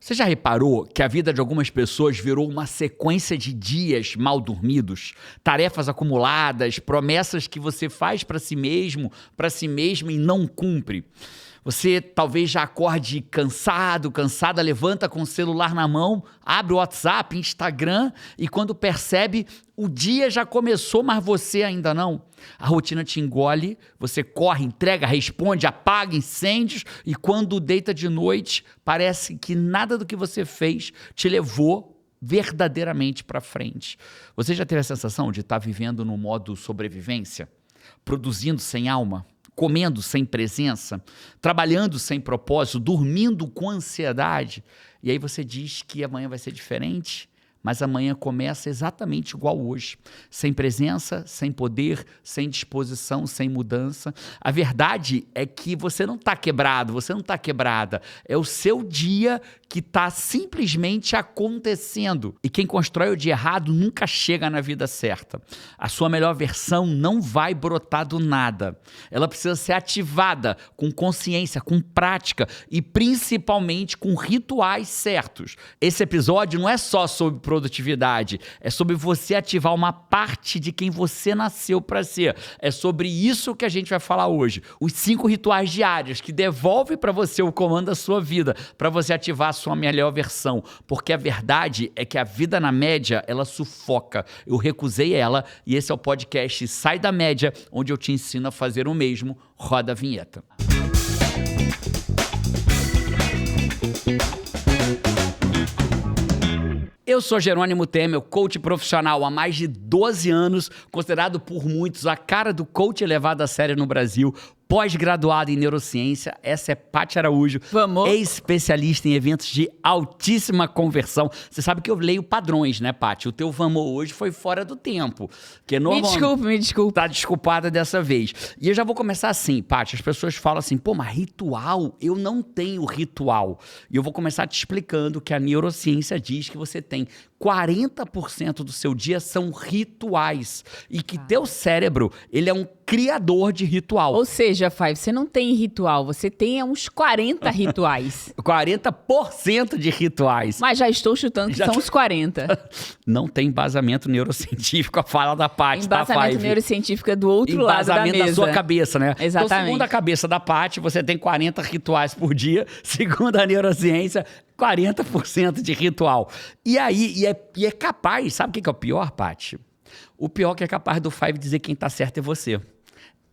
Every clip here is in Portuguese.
Você já reparou que a vida de algumas pessoas virou uma sequência de dias mal dormidos? Tarefas acumuladas, promessas que você faz para si mesmo, para si mesma e não cumpre. Você talvez já acorde cansada, levanta com o celular na mão, abre o WhatsApp, Instagram e quando percebe, o dia já começou, mas você ainda não. A rotina te engole, você corre, entrega, responde, apaga incêndios e quando deita de noite, parece que nada do que você fez te levou verdadeiramente para frente. Você já teve a sensação de estar vivendo no modo sobrevivência? Produzindo sem alma? Comendo sem presença, trabalhando sem propósito, dormindo com ansiedade. E aí você diz que amanhã vai ser diferente, mas amanhã começa exatamente igual hoje. Sem presença, sem poder, sem disposição, sem mudança. A verdade é que você não está quebrado, você não está quebrada. É o seu dia que está simplesmente acontecendo. E quem constrói o dia errado nunca chega na vida certa. A sua melhor versão não vai brotar do nada. Ela precisa ser ativada com consciência, com prática e principalmente com rituais certos. Esse episódio não é só sobre produtividade, é sobre você ativar uma parte de quem você nasceu para ser. É sobre isso que a gente vai falar hoje. Os 5 rituais diários que devolvem para você o comando da sua vida, para você ativar a sua melhor versão. Porque a verdade é que a vida na média, ela sufoca. Eu recusei ela e esse é o podcast Sai da Média, onde eu te ensino a fazer o mesmo. Roda a vinheta. Eu sou Jerônimo Temer, coach profissional há mais de 12 anos, considerado por muitos a cara do coach levado a sério no Brasil, pós-graduado em neurociência. Essa é Paty Araújo, especialista em eventos de altíssima conversão. Você sabe que eu leio padrões, né, Paty? O teu vamos hoje foi fora do tempo. Que Me desculpe. Tá desculpada dessa vez. E eu já vou começar assim, Paty. As pessoas falam assim, pô, mas ritual? Eu não tenho ritual. E eu vou começar te explicando que a neurociência diz que você tem 40% do seu dia são rituais. E que teu cérebro, ele é um criador de ritual. Ou seja, Five, você não tem ritual, você tem uns 40 rituais. 40% de rituais. Mas já estou chutando que são os 40. Não tem embasamento neurocientífico a fala da Paty, tá, Embasamento neurocientífico é do outro lado da mesa. Embasamento da sua cabeça, né? Exatamente. Então, segundo a cabeça da Paty, você tem 40 rituais por dia. Segundo a neurociência, 40% de ritual. E aí, é capaz, sabe o que é o pior, Paty? O pior que é capaz do Five dizer quem tá certo é você.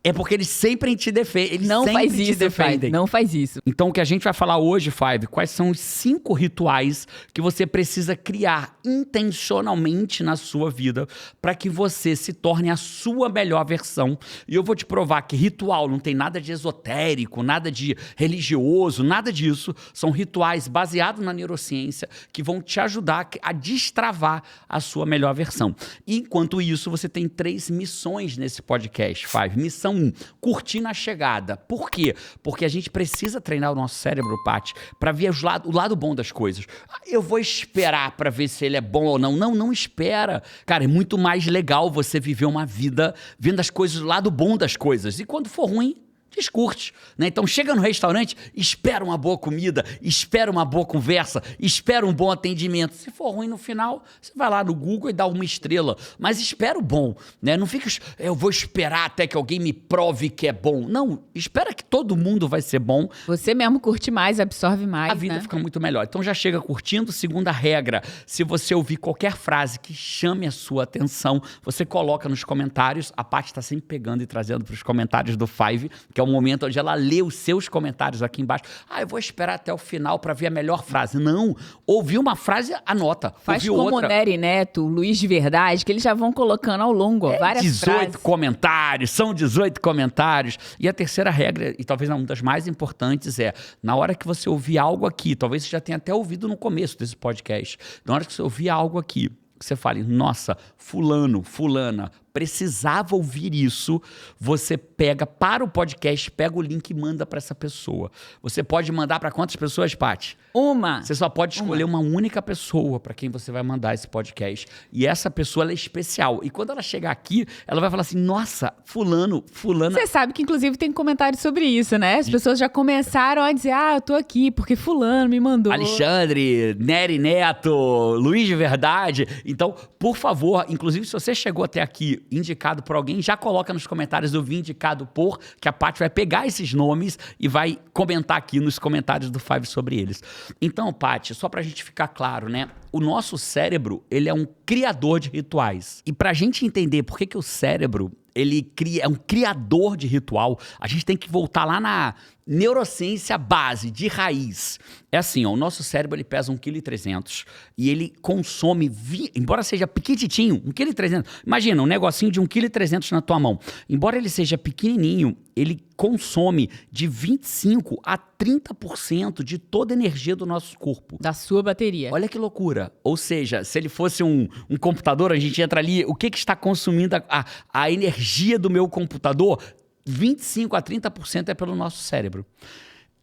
É porque eles sempre te defendem. Eles não sempre faz te isso, defendem. Five. Não faz isso. Então, o que a gente vai falar hoje, Five, quais são os 5 rituais que você precisa criar intencionalmente na sua vida para que você se torne a sua melhor versão. E eu vou te provar que ritual não tem nada de esotérico, nada de religioso, nada disso. São rituais baseados na neurociência que vão te ajudar a destravar a sua melhor versão. E, enquanto isso, você tem 3 missões nesse podcast, Five. Missão 1, curtir na chegada. Por quê? Porque a gente precisa treinar o nosso cérebro, Paty, para ver o lado bom das coisas. Eu vou esperar para ver se ele é bom ou não. Não espera. Cara, é muito mais legal você viver uma vida vendo as coisas, o lado bom das coisas. E quando for ruim, descurte, né? Então chega no restaurante, espera uma boa comida, espera uma boa conversa, espera um bom atendimento. Se for ruim no final, você vai lá no Google e dá 1 estrela, mas espera o bom, né? Não fica, eu vou esperar até que alguém me prove que é bom. Não, espera que todo mundo vai ser bom. Você mesmo curte mais, absorve mais, a vida, né? Fica muito melhor. Então já chega curtindo. Segunda regra, se você ouvir qualquer frase que chame a sua atenção, você coloca nos comentários. A Paty está sempre pegando e trazendo para os comentários do Five, que é um momento onde ela lê os seus comentários aqui embaixo. Eu vou esperar até o final para ver a melhor frase. Não, ouviu uma frase, anota. Faz ouviu como outra. o Nery Neto, Luiz de Verdade, que eles já vão colocando ao longo várias 18 frases. comentários, são 18 comentários. E a terceira regra, e talvez uma das mais importantes, é na hora que você ouvir algo aqui, talvez você já tenha até ouvido no começo desse podcast, na hora que você ouvir algo aqui, que você fale, nossa, fulano, fulana, precisava ouvir isso, você pega para o podcast, pega o link e manda para essa pessoa. Você pode mandar para quantas pessoas, Paty? Uma. Você só pode escolher uma única pessoa para quem você vai mandar esse podcast. E essa pessoa, ela é especial. E quando ela chegar aqui, ela vai falar assim, nossa, fulana... Você sabe que, inclusive, tem comentários sobre isso, né? As pessoas já começaram a dizer, eu tô aqui porque fulano me mandou. Alexandre, Nery Neto, Luiz de Verdade. Então, por favor, inclusive, se você chegou até aqui indicado por alguém, já coloca nos comentários eu vim indicado por, que a Paty vai pegar esses nomes e vai comentar aqui nos comentários do Five sobre eles. Então, Paty, só pra gente ficar claro, né? O nosso cérebro, ele é um criador de rituais. E pra gente entender por que o cérebro, é um criador de ritual, a gente tem que voltar lá na neurociência base, de raiz. É assim, ó, o nosso cérebro ele pesa 1,3 kg e ele consome, embora seja pequititinho, 1,3 kg. Imagina, um negocinho de 1,3 kg na tua mão. Embora ele seja pequenininho, ele consome de 25% a 30% de toda a energia do nosso corpo. Da sua bateria. Olha que loucura. Ou seja, se ele fosse um computador, a gente entra ali, o que está consumindo a energia do meu computador? 25% a 30% é pelo nosso cérebro.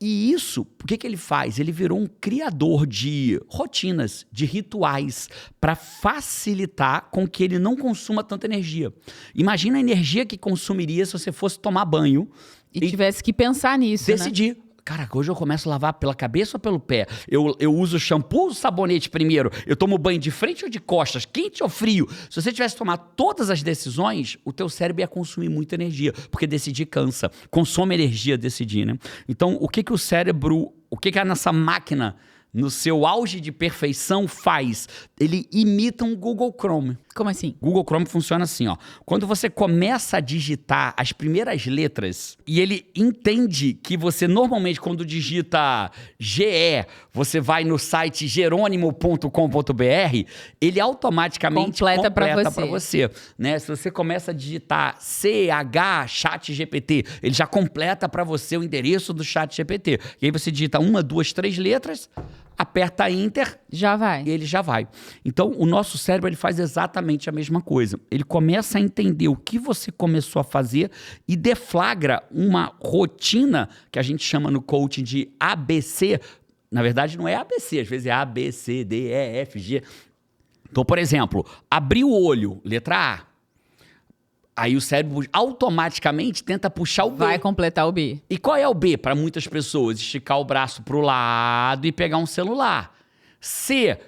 E isso, o que ele faz? Ele virou um criador de rotinas, de rituais, para facilitar com que ele não consuma tanta energia. Imagina a energia que consumiria se você fosse tomar banho e tivesse que pensar nisso, decidir. Né? Cara, hoje eu começo a lavar pela cabeça ou pelo pé? Eu uso shampoo ou sabonete primeiro? Eu tomo banho de frente ou de costas? Quente ou frio? Se você tivesse que tomar todas as decisões, o teu cérebro ia consumir muita energia, porque decidir cansa. Consome energia decidir, né? Então, o que o cérebro, o que a nossa máquina, no seu auge de perfeição, faz? Ele imita um Google Chrome. Como assim? Google Chrome funciona assim, ó. Quando você começa a digitar as primeiras letras e ele entende que você normalmente quando digita GE, você vai no site jerônimo.com.br, ele automaticamente completa para você, né? Se você começa a digitar CH ChatGPT, ele já completa para você o endereço do ChatGPT. E aí você digita 1, 2, 3 letras, aperta Enter, já vai. E ele já vai. Então, o nosso cérebro ele faz exatamente a mesma coisa. Ele começa a entender o que você começou a fazer e deflagra uma rotina que a gente chama no coaching de ABC. Na verdade, não é ABC, às vezes é A, B, C, D, E, F, G. Então, por exemplo, abrir o olho, letra A. Aí o cérebro automaticamente tenta puxar o B. Vai completar o B. E qual é o B para muitas pessoas? Esticar o braço para o lado e pegar um celular. C,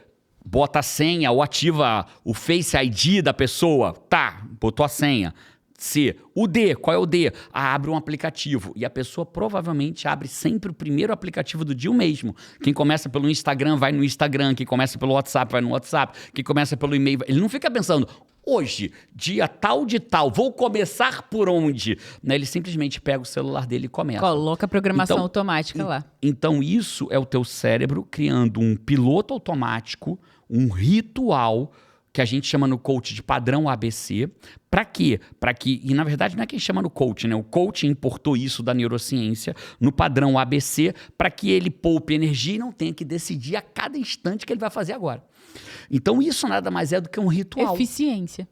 bota a senha ou ativa o Face ID da pessoa. Tá, botou a senha. C. O D, qual é o D? Abre um aplicativo. E a pessoa provavelmente abre sempre o primeiro aplicativo do dia mesmo. Quem começa pelo Instagram vai no Instagram. Quem começa pelo WhatsApp vai no WhatsApp. Quem começa pelo e-mail... Ele não fica pensando... Hoje, dia tal de tal, vou começar por onde? Né? Ele simplesmente pega o celular dele e começa. Coloca a programação automática lá. Então, isso é o teu cérebro criando um piloto automático, um ritual, que a gente chama no coach de padrão ABC. Para quê? E na verdade não é quem chama no coach, né? O coach importou isso da neurociência no padrão ABC para que ele poupe energia e não tenha que decidir a cada instante que ele vai fazer agora. Então isso nada mais é do que um ritual. Eficiência.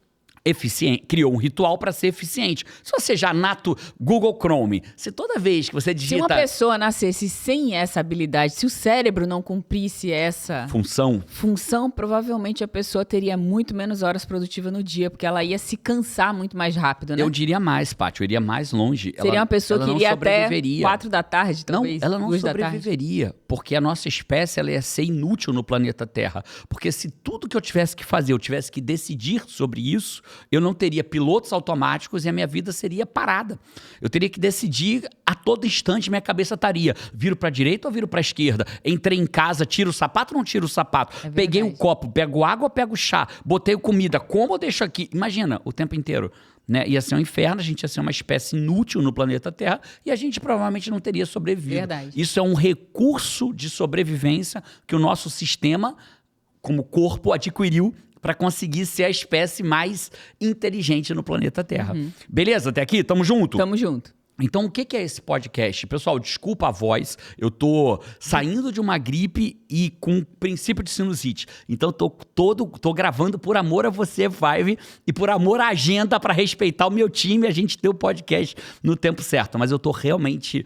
Criou um ritual para ser eficiente. Se você já nato Google Chrome, se toda vez que você digita... Se uma pessoa nascesse sem essa habilidade, se o cérebro não cumprisse essa função, provavelmente a pessoa teria muito menos horas produtivas no dia, porque ela ia se cansar muito mais rápido, né? Eu diria mais, Paty, eu iria mais longe. Seria uma pessoa que iria até 4 da tarde, talvez. Não, ela não sobreviveria, porque a nossa espécie ela ia ser inútil no planeta Terra. Porque se tudo que eu tivesse que fazer, eu tivesse que decidir sobre isso, eu não teria pilotos automáticos e a minha vida seria parada. Eu teria que decidir a todo instante, minha cabeça estaria, viro para a direita ou viro para a esquerda? Entrei em casa, tiro o sapato ou não tiro o sapato? Peguei o copo, pego água ou pego chá? Botei comida, como ou deixo aqui? Imagina, o tempo inteiro. Né? Ia ser um inferno, a gente ia ser uma espécie inútil no planeta Terra e a gente provavelmente não teria sobrevivido. Verdade. Isso é um recurso de sobrevivência que o nosso sistema, como corpo, adquiriu para conseguir ser a espécie mais inteligente no planeta Terra. Beleza? Até aqui? Tamo junto? Tamo junto. Então, o que é esse podcast? Pessoal, desculpa a voz, eu tô saindo de uma gripe e com princípio de sinusite. Então, tô gravando por amor a você, Five, e por amor à agenda, para respeitar o meu time, a gente ter o podcast no tempo certo. Mas eu tô realmente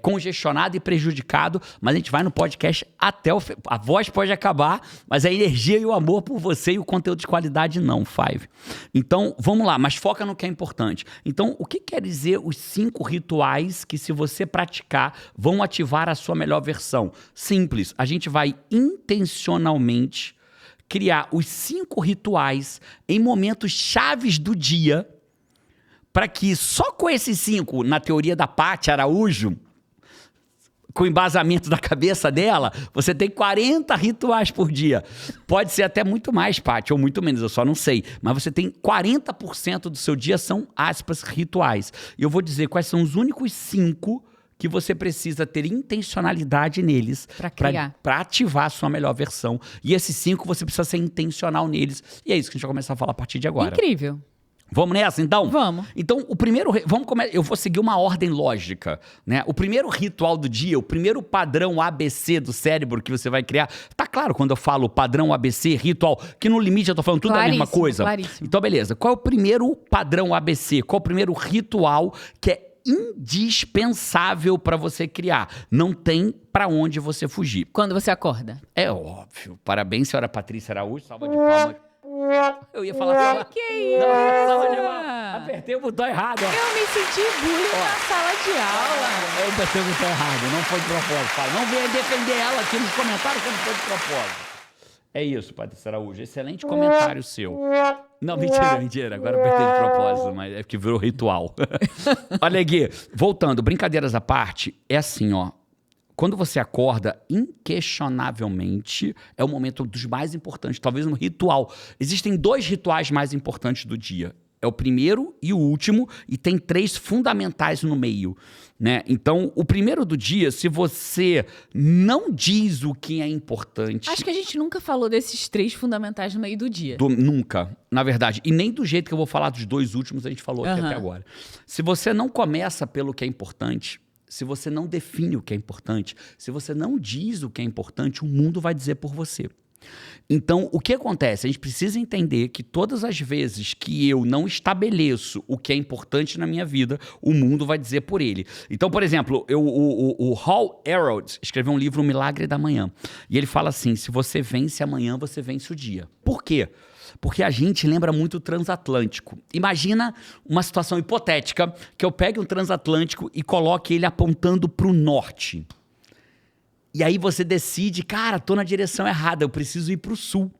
congestionado e prejudicado, mas a gente vai no podcast até o fim. A voz pode acabar, mas a energia e o amor por você e o conteúdo de qualidade não, Five. Então, vamos lá, mas foca no que é importante. Então, o que quer dizer os 5 rituais que, se você praticar, vão ativar a sua melhor versão? Simples, a gente vai intencionalmente criar os 5 rituais em momentos chaves do dia, para que só com esses 5, na teoria da Paty Araújo, com o embasamento da cabeça dela, você tem 40 rituais por dia. Pode ser até muito mais, Paty, ou muito menos, eu só não sei. Mas você tem 40% do seu dia são, aspas, rituais. E eu vou dizer quais são os únicos 5 que você precisa ter intencionalidade neles para ativar a sua melhor versão. E esses 5 você precisa ser intencional neles. E é isso que a gente vai começar a falar a partir de agora. Incrível. Vamos nessa, então? Vamos. Então, eu vou seguir uma ordem lógica, né? O primeiro ritual do dia, o primeiro padrão ABC do cérebro que você vai criar. Tá claro quando eu falo padrão ABC, ritual, que no limite eu tô falando tudo a mesma coisa. Claríssimo. Então, beleza. Qual é o primeiro padrão ABC? Qual é o primeiro ritual que é indispensável para você criar? Não tem para onde você fugir. Quando você acorda? É óbvio. Parabéns, senhora Patrícia Araújo. Salva de palmas. Eu ia falar... Que isso? Apertei o botão errado. Ó. Eu me senti bullying na sala de aula. Eu apertei o botão errado, não foi de propósito. Não venha defender ela aqui nos comentários que não foi de propósito. É isso, Patrícia Araújo. Excelente comentário seu. Não, mentira. Agora eu apertei de propósito, mas é que virou ritual. Olha aqui, voltando, brincadeiras à parte, é assim, ó. Quando você acorda, inquestionavelmente, é o momento dos mais importantes, talvez um ritual. Existem 2 rituais mais importantes do dia. É o primeiro e o último, e tem 3 fundamentais no meio, né? Então, o primeiro do dia, se você não diz o que é importante... Acho que a gente nunca falou desses 3 fundamentais no meio do dia. Nunca, na verdade. E nem do jeito que eu vou falar dos 2 últimos, a gente falou aqui até agora. Se você não começa pelo que é importante... Se você não define o que é importante, se você não diz o que é importante, o mundo vai dizer por você. Então, o que acontece? A gente precisa entender que todas as vezes que eu não estabeleço o que é importante na minha vida, o mundo vai dizer por ele. Então, por exemplo, o Hal Elrod escreveu um livro, O Milagre da Manhã. E ele fala assim, se você vence amanhã, você vence o dia. Por quê? Porque a gente lembra muito o transatlântico. Imagina uma situação hipotética que eu pegue um transatlântico e coloque ele apontando para o norte. E aí você decide, cara, tô na direção errada, eu preciso ir para o sul.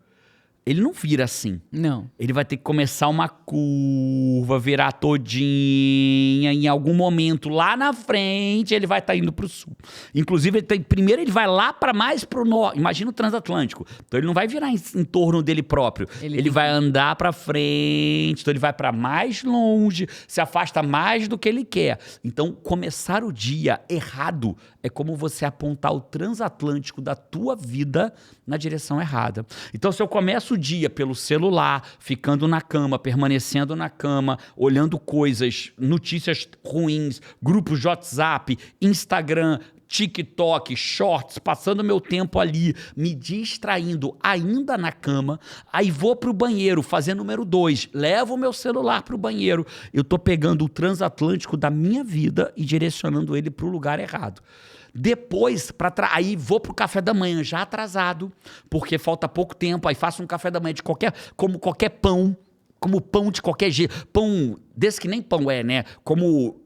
Ele não vira assim. Não. Ele vai ter que começar uma curva, virar todinha, em algum momento lá na frente ele vai estar indo para o sul. Inclusive, primeiro ele vai lá para mais para o norte. Imagina o transatlântico. Então ele não vai virar em torno dele próprio. Ele vai andar para frente, então ele vai para mais longe, se afasta mais do que ele quer. Então, começar o dia errado é como você apontar o transatlântico da tua vida na direção errada. Então, se eu começo o dia pelo celular, ficando na cama, permanecendo na cama, olhando coisas, notícias ruins, grupos de WhatsApp, Instagram, TikTok, shorts, passando meu tempo ali, me distraindo ainda na cama, aí vou pro banheiro, fazer número 2, levo o meu celular pro banheiro, eu tô pegando o transatlântico da minha vida e direcionando ele pro lugar errado. Depois, aí vou pro café da manhã já atrasado, porque falta pouco tempo, aí faço um café da manhã como qualquer pão, como pão de qualquer jeito, pão desse que nem pão é, né? Como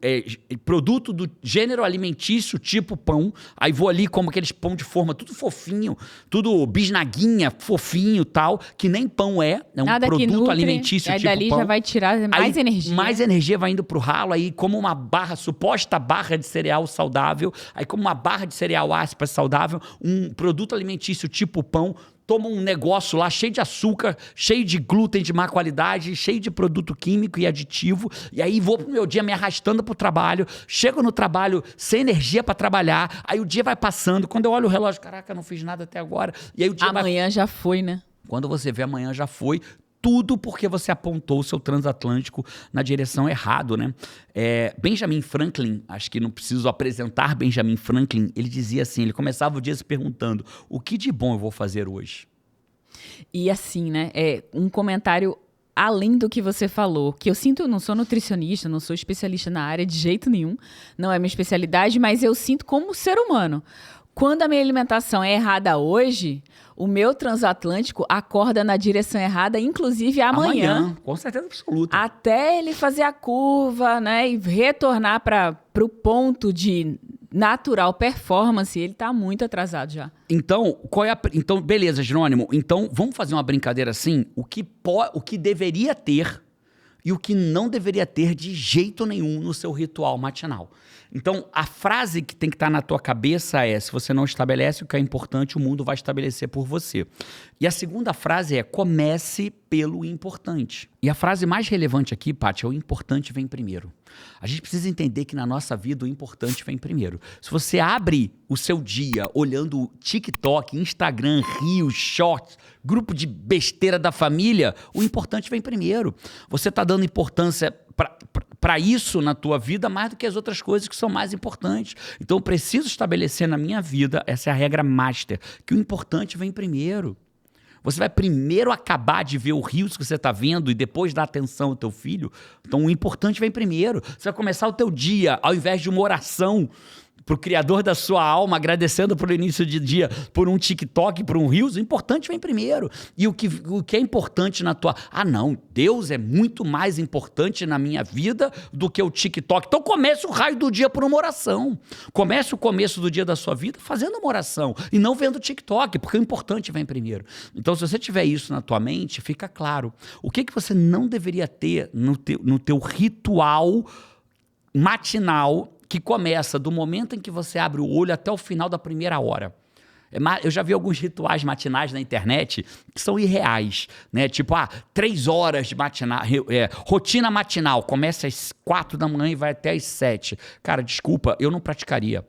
produto do gênero alimentício, tipo pão. Aí vou ali como aqueles pão de forma, tudo fofinho, tudo bisnaguinha, fofinho e tal, que nem pão é um nada produto nutre, alimentício aí tipo dali pão. Já vai tirar mais energia. Mais energia vai indo pro ralo, aí como uma suposta barra de cereal saudável, aí como uma barra de cereal aspas saudável, um produto alimentício tipo pão, tomo um negócio lá cheio de açúcar, cheio de glúten de má qualidade, cheio de produto químico e aditivo, e aí vou pro meu dia me arrastando pro trabalho, chego no trabalho sem energia para trabalhar, aí o dia vai passando, quando eu olho o relógio, caraca, não fiz nada até agora, e aí o dia amanhã já foi, né? Quando você vê amanhã já foi, tudo porque você apontou o seu transatlântico na direção errada, né? Benjamin Franklin, acho que não preciso apresentar Benjamin Franklin, ele dizia assim, ele começava o dia se perguntando, o que de bom eu vou fazer hoje? E assim, né, um comentário além do que você falou, que eu sinto, eu não sou nutricionista, não sou especialista na área de jeito nenhum, não é minha especialidade, mas eu sinto como ser humano. Quando a minha alimentação é errada hoje, o meu transatlântico acorda na direção errada, inclusive amanhã. Com certeza absoluta. Até ele fazer a curva, né, e retornar para o ponto de natural performance, ele está muito atrasado já. Então, então, beleza, Jerônimo. Então, vamos fazer uma brincadeira assim? O que deveria ter e o que não deveria ter de jeito nenhum no seu ritual matinal. Então, a frase que tem que estar na tua cabeça é: se você não estabelece o que é importante, o mundo vai estabelecer por você. E a segunda frase é: comece pelo importante. E a frase mais relevante aqui, Paty, é: o importante vem primeiro. A gente precisa entender que na nossa vida o importante vem primeiro. Se você abre o seu dia olhando TikTok, Instagram, Reels, Shorts, grupo de besteira da família, o importante vem primeiro. Você está dando importância para isso na tua vida mais do que as outras coisas que são mais importantes. Então eu preciso estabelecer na minha vida, essa é a regra master, que o importante vem primeiro. Você vai primeiro acabar de ver o Reels que você está vendo e depois dar atenção ao teu filho. Então o importante vem primeiro. Você vai começar o teu dia, ao invés de uma oração para o Criador da sua alma, agradecendo pelo início de dia, por um TikTok, por um Reels, o importante vem primeiro. E o que é importante na tua... Ah, não, Deus é muito mais importante na minha vida do que o TikTok. Então comece o raio do dia por uma oração. Comece o começo do dia da sua vida fazendo uma oração e não vendo TikTok, porque o importante vem primeiro. Então, se você tiver isso na tua mente, fica claro. O que você não deveria ter no teu ritual matinal, que começa do momento em que você abre o olho até o final da primeira hora. Eu já vi alguns rituais matinais na internet que são irreais, né? Tipo, 3 horas de matinal, rotina matinal, começa às 4 da manhã e vai até às 7. Cara, desculpa, eu não praticaria.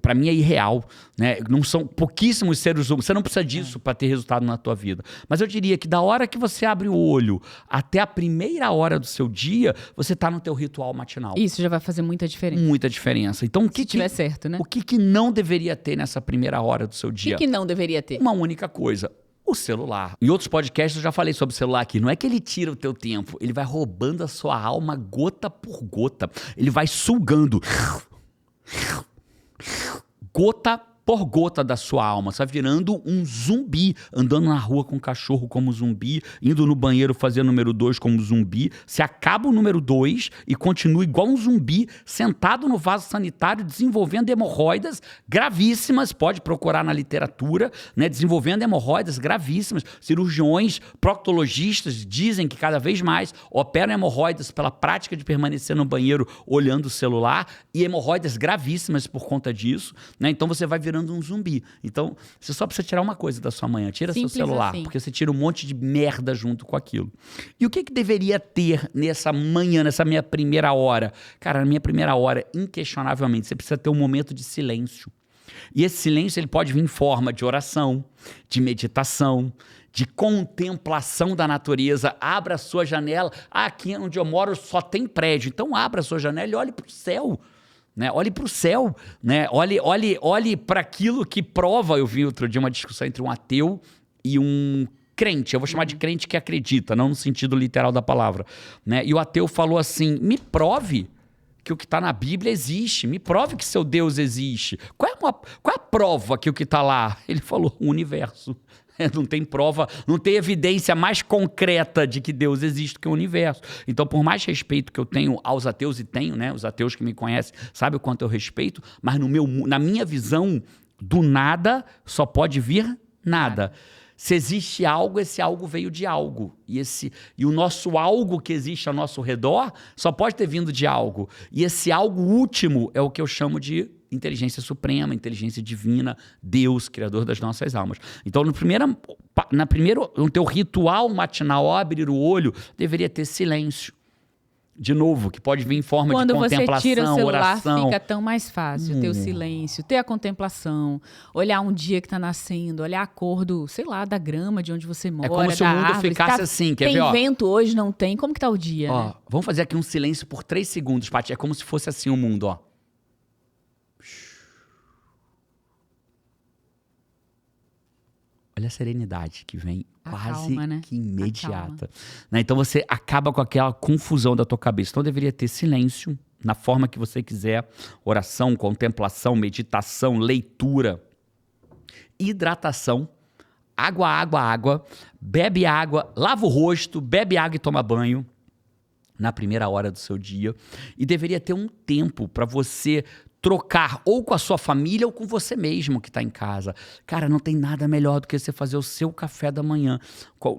Para mim é irreal, né? Não são pouquíssimos seres humanos. Você não precisa disso para ter resultado na tua vida. Mas eu diria que da hora que você abre o olho até a primeira hora do seu dia, você está no teu ritual matinal. Isso já vai fazer muita diferença. Muita diferença. Então, se tiver certo, né? O que não deveria ter nessa primeira hora do seu dia? O que não deveria ter? Uma única coisa. O celular. Em outros podcasts eu já falei sobre o celular aqui. Não é que ele tira o teu tempo, ele vai roubando a sua alma gota por gota. Ele vai sugando gota por gota da sua alma. Você vai virando um zumbi, andando na rua com o cachorro como zumbi, indo no banheiro fazer o número 2 como zumbi. Você acaba o número 2 e continua igual um zumbi, sentado no vaso sanitário, desenvolvendo hemorroidas gravíssimas. Pode procurar na literatura, né? Desenvolvendo hemorroidas gravíssimas. Cirurgiões, proctologistas dizem que cada vez mais operam hemorroidas pela prática de permanecer no banheiro olhando o celular, e hemorroidas gravíssimas por conta disso, né? Então você vai virando um zumbi. Então, você só precisa tirar uma coisa da sua manhã. Tira seu celular, porque você tira um monte de merda junto com aquilo. E o que deveria ter nessa manhã, nessa minha primeira hora? Cara, na minha primeira hora, inquestionavelmente, você precisa ter um momento de silêncio. E esse silêncio, ele pode vir em forma de oração, de meditação, de contemplação da natureza. Abra a sua janela. Aqui onde eu moro só tem prédio. Então, abra a sua janela e olhe para o céu. Né? Olhe para o céu, né? Olhe para aquilo que prova. Eu vi outro dia uma discussão entre um ateu e um crente. Eu vou chamar de crente que acredita, não no sentido literal da palavra, né? E o ateu falou assim: me prove que o que está na Bíblia existe, me prove que seu Deus existe. Qual é a prova que o que está lá? Ele falou: o universo. Não tem prova, não tem evidência mais concreta de que Deus existe que o universo. Então, por mais respeito que eu tenho aos ateus, e tenho, né? Os ateus que me conhecem sabem o quanto eu respeito, mas na minha visão, do nada só pode vir nada. Se existe algo, esse algo veio de algo. E o nosso algo que existe ao nosso redor só pode ter vindo de algo. E esse algo último é o que eu chamo de inteligência suprema, inteligência divina, Deus, criador das nossas almas. Então, no teu ritual matinal, ao abrir o olho, deveria ter silêncio. De novo, que pode vir em forma Quando de contemplação, você tira o celular, oração. fica tão mais fácil ter o silêncio, ter a contemplação, olhar um dia que tá nascendo, olhar a cor do, sei lá, da grama de onde você mora, como se o da mundo árvore. ficasse assim, quer tem ver, ó? vento hoje, não tem? Como que tá o dia, Ó, né? vamos fazer aqui um silêncio por 3 segundos, Paty. É como se fosse assim o mundo, ó. Olha a serenidade que vem quase Acalma, né? que imediata. Né? Então você acaba com aquela confusão da tua cabeça. Então deveria ter silêncio na forma que você quiser. Oração, contemplação, meditação, leitura, hidratação. Água, água, água. Bebe água, lava o rosto, bebe água e toma banho na primeira hora do seu dia. E deveria ter um tempo para você trocar ou com a sua família ou com você mesmo que está em casa. Cara, não tem nada melhor do que você fazer o seu café da manhã.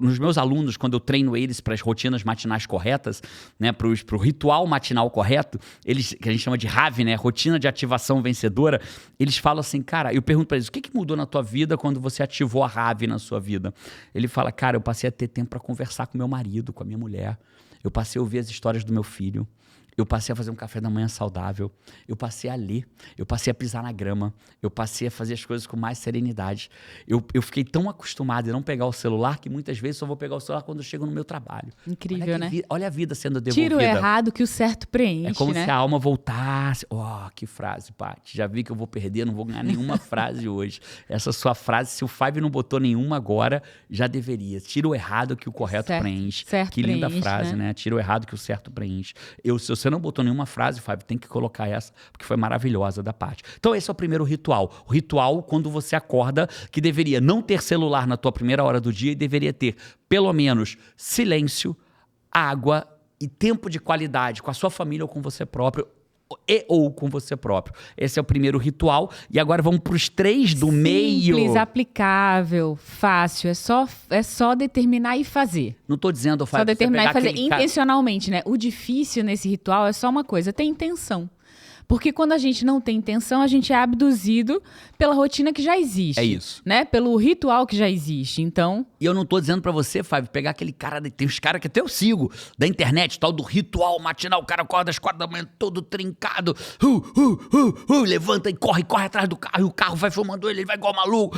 Nos meus alunos, quando eu treino eles para as rotinas matinais corretas, né, para o ritual matinal correto, eles, que a gente chama de RAV, né, rotina de ativação vencedora, eles falam assim, cara, eu pergunto para eles, o que mudou na tua vida quando você ativou a RAV na sua vida? Ele fala, cara, eu passei a ter tempo para conversar com meu marido, com a minha mulher, eu passei a ouvir as histórias do meu filho, eu passei a fazer um café da manhã saudável, eu passei a ler, eu passei a pisar na grama, eu passei a fazer as coisas com mais serenidade. Eu fiquei tão acostumado a não pegar o celular que muitas vezes só vou pegar o celular quando eu chego no meu trabalho. Incrível, né? Olha a vida sendo devolvida. Tira o errado que o certo preenche, É como né? se a alma voltasse. Oh, que frase, Paty. Já vi que eu vou perder, não vou ganhar nenhuma frase hoje. Essa sua frase, se o Five não botou nenhuma agora, já deveria. Tira o errado que o correto preenche. Certo que linda preenche, frase, né? Tira o errado que o certo preenche. Se você não botou nenhuma frase, Fábio, tem que colocar essa, porque foi maravilhosa da Paty. Então esse é o primeiro ritual. O ritual quando você acorda, que deveria não ter celular na tua primeira hora do dia e deveria ter, pelo menos, silêncio, água e tempo de qualidade com a sua família ou com você próprio, ou com você próprio. Esse é o primeiro ritual. E agora vamos para os 3 do meio. Simples, aplicável, fácil. É só determinar e fazer. Não estou dizendo, Fábio, Só determinar e fazer aquele intencionalmente, né? O difícil nesse ritual é só uma coisa, ter intenção. Porque quando a gente não tem intenção, a gente é abduzido pela rotina que já existe. É isso. Né? Pelo ritual que já existe. Então... E eu não tô dizendo pra você, Fábio, pegar aquele cara... Tem os caras que até eu sigo, da internet, tal do ritual matinal. O cara acorda às 4 da manhã, todo trincado. Levanta e corre atrás do carro. E o carro vai filmando ele vai igual maluco.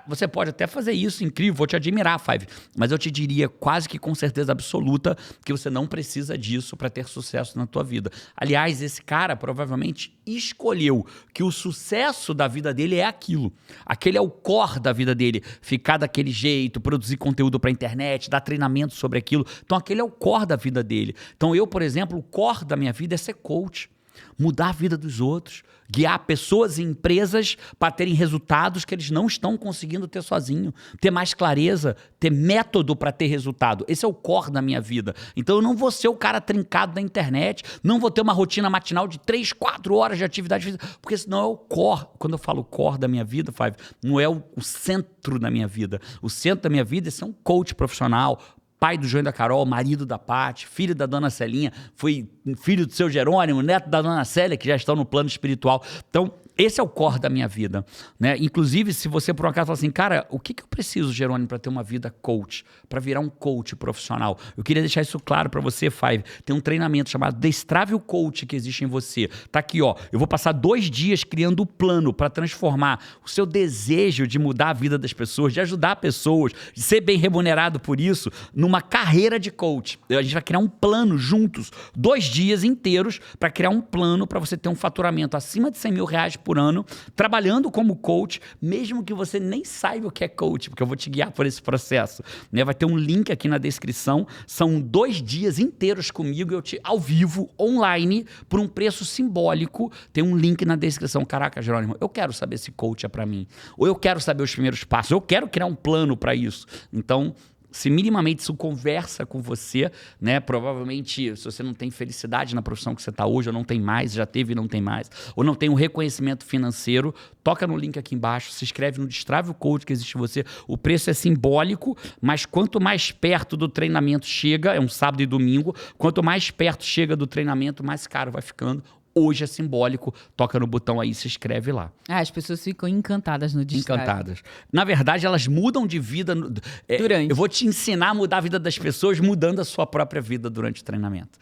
Você pode até fazer isso, incrível. Vou te admirar, Fábio. Mas eu te diria quase que com certeza absoluta que você não precisa disso pra ter sucesso na tua vida. Aliás, esse cara provavelmente escolheu que o sucesso da vida dele é aquilo. Aquele é o core da vida dele. Ficar daquele jeito, produzir conteúdo para a internet, dar treinamento sobre aquilo. Então aquele é o core da vida dele. Então eu, por exemplo, o core da minha vida é ser coach. Mudar a vida dos outros, guiar pessoas e empresas para terem resultados que eles não estão conseguindo ter sozinho, ter mais clareza, ter método para ter resultado. Esse é o core da minha vida. Então eu não vou ser o cara trincado da internet, não vou ter uma rotina matinal de 3, 4 horas de atividade física, porque senão é o core. Quando eu falo core da minha vida, Fábio, não é o centro da minha vida. O centro da minha vida é ser um coach profissional, pai do João e da Carol, marido da Paty, filho da dona Celinha, fui filho do seu Jerônimo, neto da dona Célia, que já estão no plano espiritual. Então, esse é o core da minha vida, né? Inclusive, se você por um acaso fala assim, cara, o que eu preciso, Jerônimo, para ter uma vida coach, para virar um coach profissional? Eu queria deixar isso claro para você, Five. Tem um treinamento chamado Destrave o Coach que existe em você. Tá aqui, ó. Eu vou passar 2 dias criando o plano para transformar o seu desejo de mudar a vida das pessoas, de ajudar pessoas, de ser bem remunerado por isso, numa carreira de coach. A gente vai criar um plano juntos, 2 dias inteiros para criar um plano para você ter um faturamento acima de 100 mil reais por ano, trabalhando como coach, mesmo que você nem saiba o que é coach, porque eu vou te guiar por esse processo, né? Vai ter um link aqui na descrição, são 2 dias inteiros comigo, ao vivo, online, por um preço simbólico, tem um link na descrição. Caraca, Jerônimo, eu quero saber se coach é para mim, ou eu quero saber os primeiros passos, eu quero criar um plano para isso. Então, se minimamente isso conversa com você, né? Provavelmente, se você não tem felicidade na profissão que você está hoje, ou não tem mais, já teve e não tem mais, ou não tem um reconhecimento financeiro, toca no link aqui embaixo, se inscreve no Destrave o Coach que existe em você. O preço é simbólico, mas quanto mais perto do treinamento chega, é um sábado e domingo, quanto mais perto chega do treinamento, mais caro vai ficando. Hoje é simbólico, toca no botão aí, se inscreve lá. As pessoas ficam encantadas no destaque. Encantadas. Na verdade, elas mudam de vida. Durante. Eu vou te ensinar a mudar a vida das pessoas mudando a sua própria vida durante o treinamento.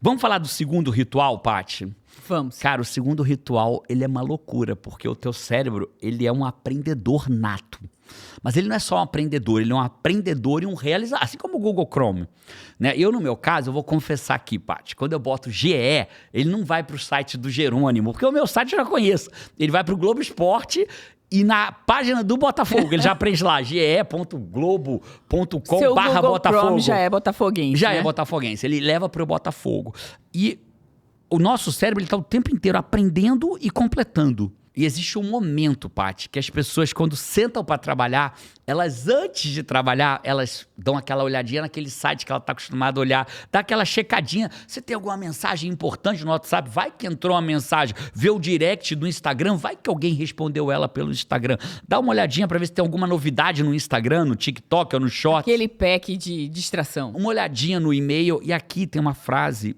Vamos falar do segundo ritual, Paty? Vamos. Cara, o segundo ritual, ele é uma loucura, porque o teu cérebro, ele é um aprendedor nato. Mas ele não é só um aprendedor, ele é um aprendedor e um realizador, assim como o Google Chrome. Né? Eu, no meu caso, eu vou confessar aqui, Paty, quando eu boto GE, ele não vai para o site do Jerônimo, porque o meu site eu já conheço. Ele vai para o Globo Esporte e na página do Botafogo, ele já aprende lá, ge.globo.com/Botafogo. Chrome já é botafoguense, Já né? é botafoguense, ele leva para o Botafogo. E o nosso cérebro está o tempo inteiro aprendendo e completando. E existe um momento, Paty, que as pessoas, quando sentam para trabalhar, elas, antes de trabalhar, elas dão aquela olhadinha naquele site que ela está acostumada a olhar, dá aquela checadinha. Você tem alguma mensagem importante no WhatsApp? Vai que entrou uma mensagem. Vê o direct do Instagram, vai que alguém respondeu ela pelo Instagram. Dá uma olhadinha para ver se tem alguma novidade no Instagram, no TikTok ou no Shorts. Aquele pack de distração. Uma olhadinha no e-mail. E aqui tem uma frase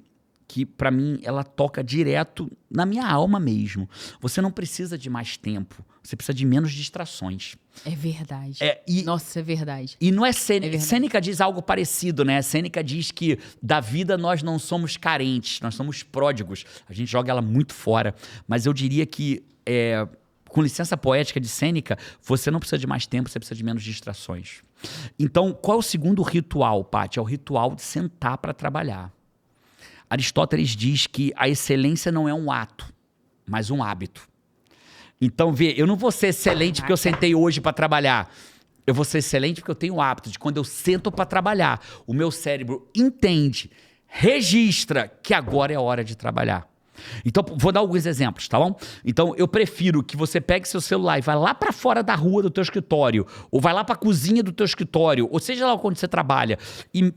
que, para mim, ela toca direto na minha alma mesmo. Você não precisa de mais tempo, você precisa de menos distrações. É verdade. Nossa, é verdade. E não é verdade. Sêneca diz algo parecido, né? Sêneca diz que da vida nós não somos carentes, nós somos pródigos. A gente joga ela muito fora. Mas eu diria que, com licença poética de Sêneca, você não precisa de mais tempo, você precisa de menos distrações. Então, qual é o segundo ritual, Paty? É o ritual de sentar para trabalhar. Aristóteles diz que a excelência não é um ato, mas um hábito. Então, eu não vou ser excelente porque eu sentei hoje para trabalhar. Eu vou ser excelente porque eu tenho o hábito de, quando eu sento para trabalhar, o meu cérebro entende, registra que agora é hora de trabalhar. Então, vou dar alguns exemplos, tá bom? Então, eu prefiro que você pegue seu celular e vá lá para fora da rua do teu escritório, ou vai lá para a cozinha do teu escritório, ou seja lá onde você trabalha, e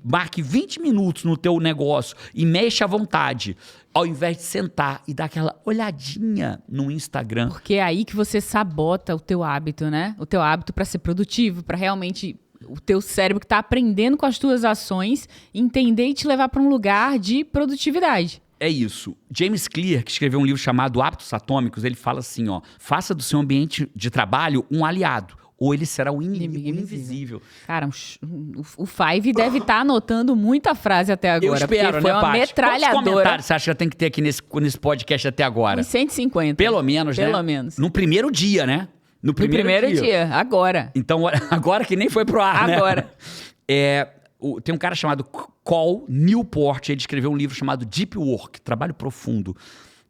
marque 20 minutos no teu negócio e mexe à vontade, ao invés de sentar e dar aquela olhadinha no Instagram. Porque é aí que você sabota o teu hábito, né? O teu hábito para ser produtivo, para realmente o teu cérebro que está aprendendo com as tuas ações entender e te levar para um lugar de produtividade. É isso. James Clear, que escreveu um livro chamado Hábitos Atômicos, ele fala assim, faça do seu ambiente de trabalho um aliado, ou ele será o inimigo invisível. Cara, o Five deve estar anotando muita frase até agora. Eu espero, porque foi uma Paty? metralhadora. Quantos comentários você acha que tem que ter aqui nesse podcast até agora? Uns 150. Pelo menos, né? Pelo menos. No primeiro dia, né? No primeiro dia. Agora. Então, agora que nem foi pro ar, Agora. né? Tem um cara chamado Cal Newport, ele escreveu um livro chamado Deep Work, Trabalho Profundo.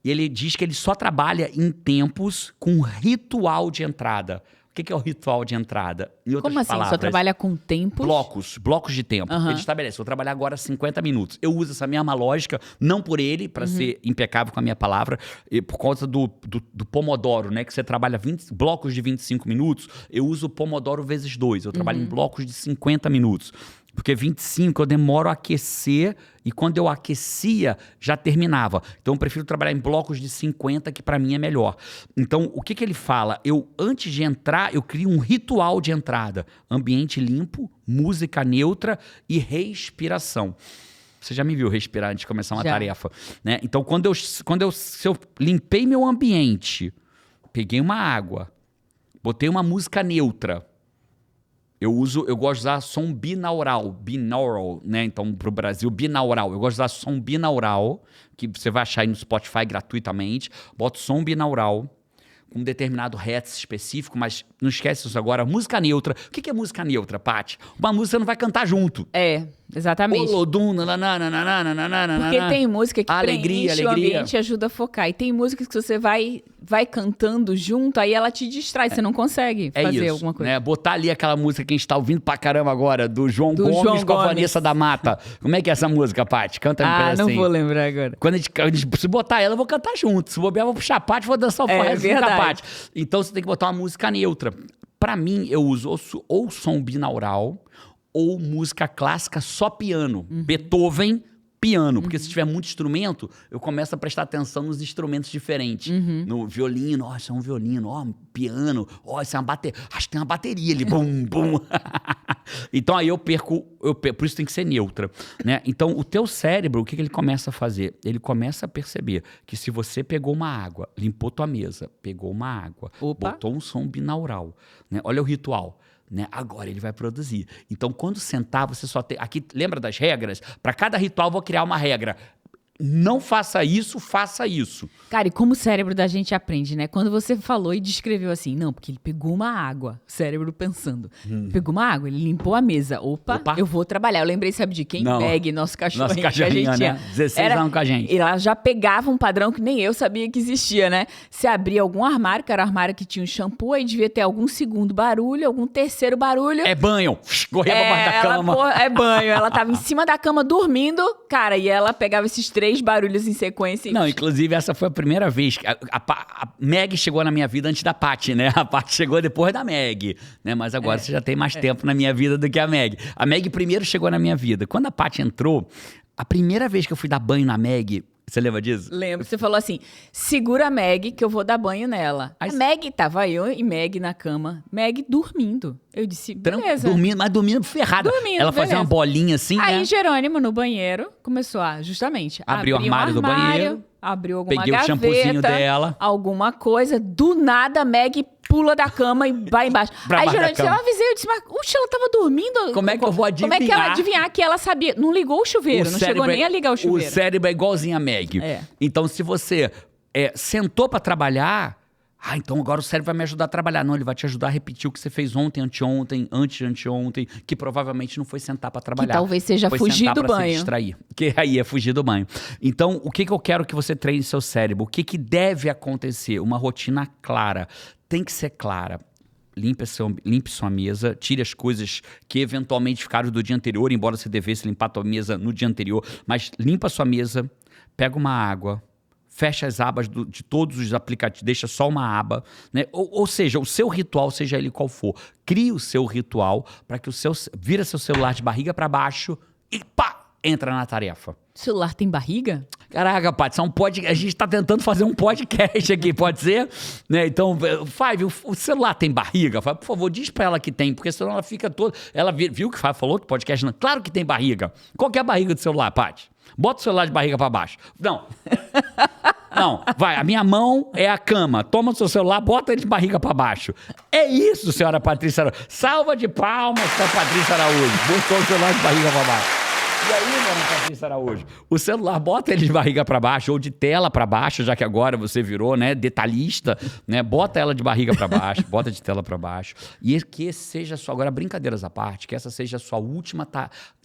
E ele diz que ele só trabalha em tempos com ritual de entrada. O que é o ritual de entrada? Em outras Como assim? palavras, Só trabalha com tempos? blocos de tempo. Uhum. Ele estabelece, vou trabalhar agora 50 minutos. Eu uso essa mesma lógica, não por ele, para ser impecável com a minha palavra, e por causa do Pomodoro, né? Que você trabalha blocos de 25 minutos. Eu uso o Pomodoro vezes 2. Eu trabalho em blocos de 50 minutos. Porque 25 eu demoro a aquecer e quando eu aquecia, já terminava. Então eu prefiro trabalhar em blocos de 50, que para mim é melhor. Então, o que ele fala? Antes de entrar, eu crio um ritual de entrada. Ambiente limpo, música neutra e respiração. Você já me viu respirar antes de começar uma tarefa, né? Então, se eu limpei meu ambiente, peguei uma água, botei uma música neutra, eu gosto de usar som binaural, né? Então, pro Brasil, binaural. Eu gosto de usar som binaural, que você vai achar aí no Spotify gratuitamente. Boto som binaural com um determinado hertz específico, mas não esquece isso agora. Música neutra. O que é música neutra, Paty? Uma música você não vai cantar junto. Exatamente. Olodum, porque tem música que preenche o ambiente e ajuda a focar. E tem músicas que você vai cantando junto, aí ela te distrai, você não consegue fazer alguma coisa. Né? Botar ali aquela música que a gente tá ouvindo pra caramba agora, do João Gomes com a Vanessa da Mata. Como é que é essa música, Paty? Canta um pedacinho. Não vou lembrar agora. Se botar ela, eu vou cantar junto. Se bobear, eu vou puxar a Paty, vou dançar o forró da Paty. Então você tem que botar uma música neutra. Pra mim, eu uso ou som binaural ou música clássica só piano. Beethoven, piano. Porque se tiver muito instrumento, eu começo a prestar atenção nos instrumentos diferentes. No violino, isso é um violino. Piano, isso é uma bateria. Acho que tem uma bateria ali. Bum, bum. Então aí eu perco, por isso tem que ser neutra, né? Então o teu cérebro, o que ele começa a fazer? Ele começa a perceber que se você pegou uma água, limpou tua mesa, pegou uma água, botou um som binaural, né? Olha o ritual. Né? Agora ele vai produzir. Então, quando sentar, você só tem... Aqui, lembra das regras? Para cada ritual, eu vou criar uma regra. Não faça isso, faça isso. Cara, e como o cérebro da gente aprende, né? Quando você falou e descreveu assim, não, porque ele pegou uma água, o cérebro pensando. Pegou uma água, ele limpou a mesa. Opa, eu vou trabalhar. Eu lembrei, sabe de quem? Não. Meg, nosso cachorro. Nosso cachorrinho, né? 16 anos com a gente. E ela já pegava um padrão que nem eu sabia que existia, né? Você abria algum armário, que era um armário que tinha um shampoo, aí devia ter algum segundo barulho, algum terceiro barulho. É banho. Corria pra baixo da cama. É banho. Ela tava em cima da cama dormindo, cara, e ela pegava esses 3 barulhos em sequência. Não, inclusive essa foi a primeira vez que a Meg chegou na minha vida antes da Paty, né? A Paty chegou depois da Meg, né? Mas agora você já tem mais tempo na minha vida do que a Meg. A Meg primeiro chegou na minha vida. Quando a Paty entrou, a primeira vez que eu fui dar banho na Meg, você lembra disso? Lembro. Você falou assim, segura a Meg que eu vou dar banho nela. A Meg, tava eu e Meg na cama. Meg dormindo. Eu disse, beleza. Dormindo ferrada. Ela fazia uma bolinha assim, aí, né? Jerônimo, no banheiro, começou a, justamente, abriu o armário do banheiro. Abriu alguma peguei gaveta. Peguei o shampoozinho dela. Alguma coisa. Do nada, a Meg pula da cama e vai embaixo. Aí, Jerônimo, eu avisei. Eu disse, mas, ela tava dormindo. Como é que eu vou adivinhar? Como é que ela adivinhar que ela sabia? Não ligou o chuveiro. Não chegou nem a ligar o chuveiro. O cérebro é igualzinho a Meg. Então, se você sentou pra trabalhar... então agora o cérebro vai me ajudar a trabalhar. Não, ele vai te ajudar a repetir o que você fez ontem, anteontem, antes de anteontem, que provavelmente não foi sentar pra trabalhar. Que talvez seja fugir do banho. Se distrair. Que aí é fugir do banho. Então, o que eu quero que você treine seu cérebro? O que deve acontecer? Uma rotina clara. Tem que ser clara. Limpe sua mesa, tire as coisas que eventualmente ficaram do dia anterior, embora você devesse limpar a sua mesa no dia anterior, mas limpa a sua mesa, pega uma água, fecha as abas de todos os aplicativos, deixa só uma aba, né? Ou seja, o seu ritual, seja ele qual for, crie o seu ritual para que vira seu celular de barriga para baixo e pá, entra na tarefa. O celular tem barriga? Caraca, Paty, a gente tá tentando fazer um podcast aqui, pode ser? Né? Então, Fábio, o celular tem barriga? Fábio, por favor, diz pra ela que tem, porque senão ela fica toda... Ela viu que o Fábio falou que podcast não... Claro que tem barriga. Qual que é a barriga do celular, Paty? Bota o celular de barriga pra baixo. Não. Não, vai, a minha mão é a cama. Toma o seu celular, bota ele de barriga pra baixo. É isso, senhora Patrícia Araújo. Salva de palmas pra Patrícia Araújo. Botou o celular de barriga pra baixo. E aí, dona Patrícia Araújo, o celular bota ele de barriga para baixo ou de tela para baixo, já que agora você virou, né, detalhista, né? Bota ela de barriga para baixo, bota de tela para baixo. E que esse seja agora brincadeiras à parte, que essa seja a sua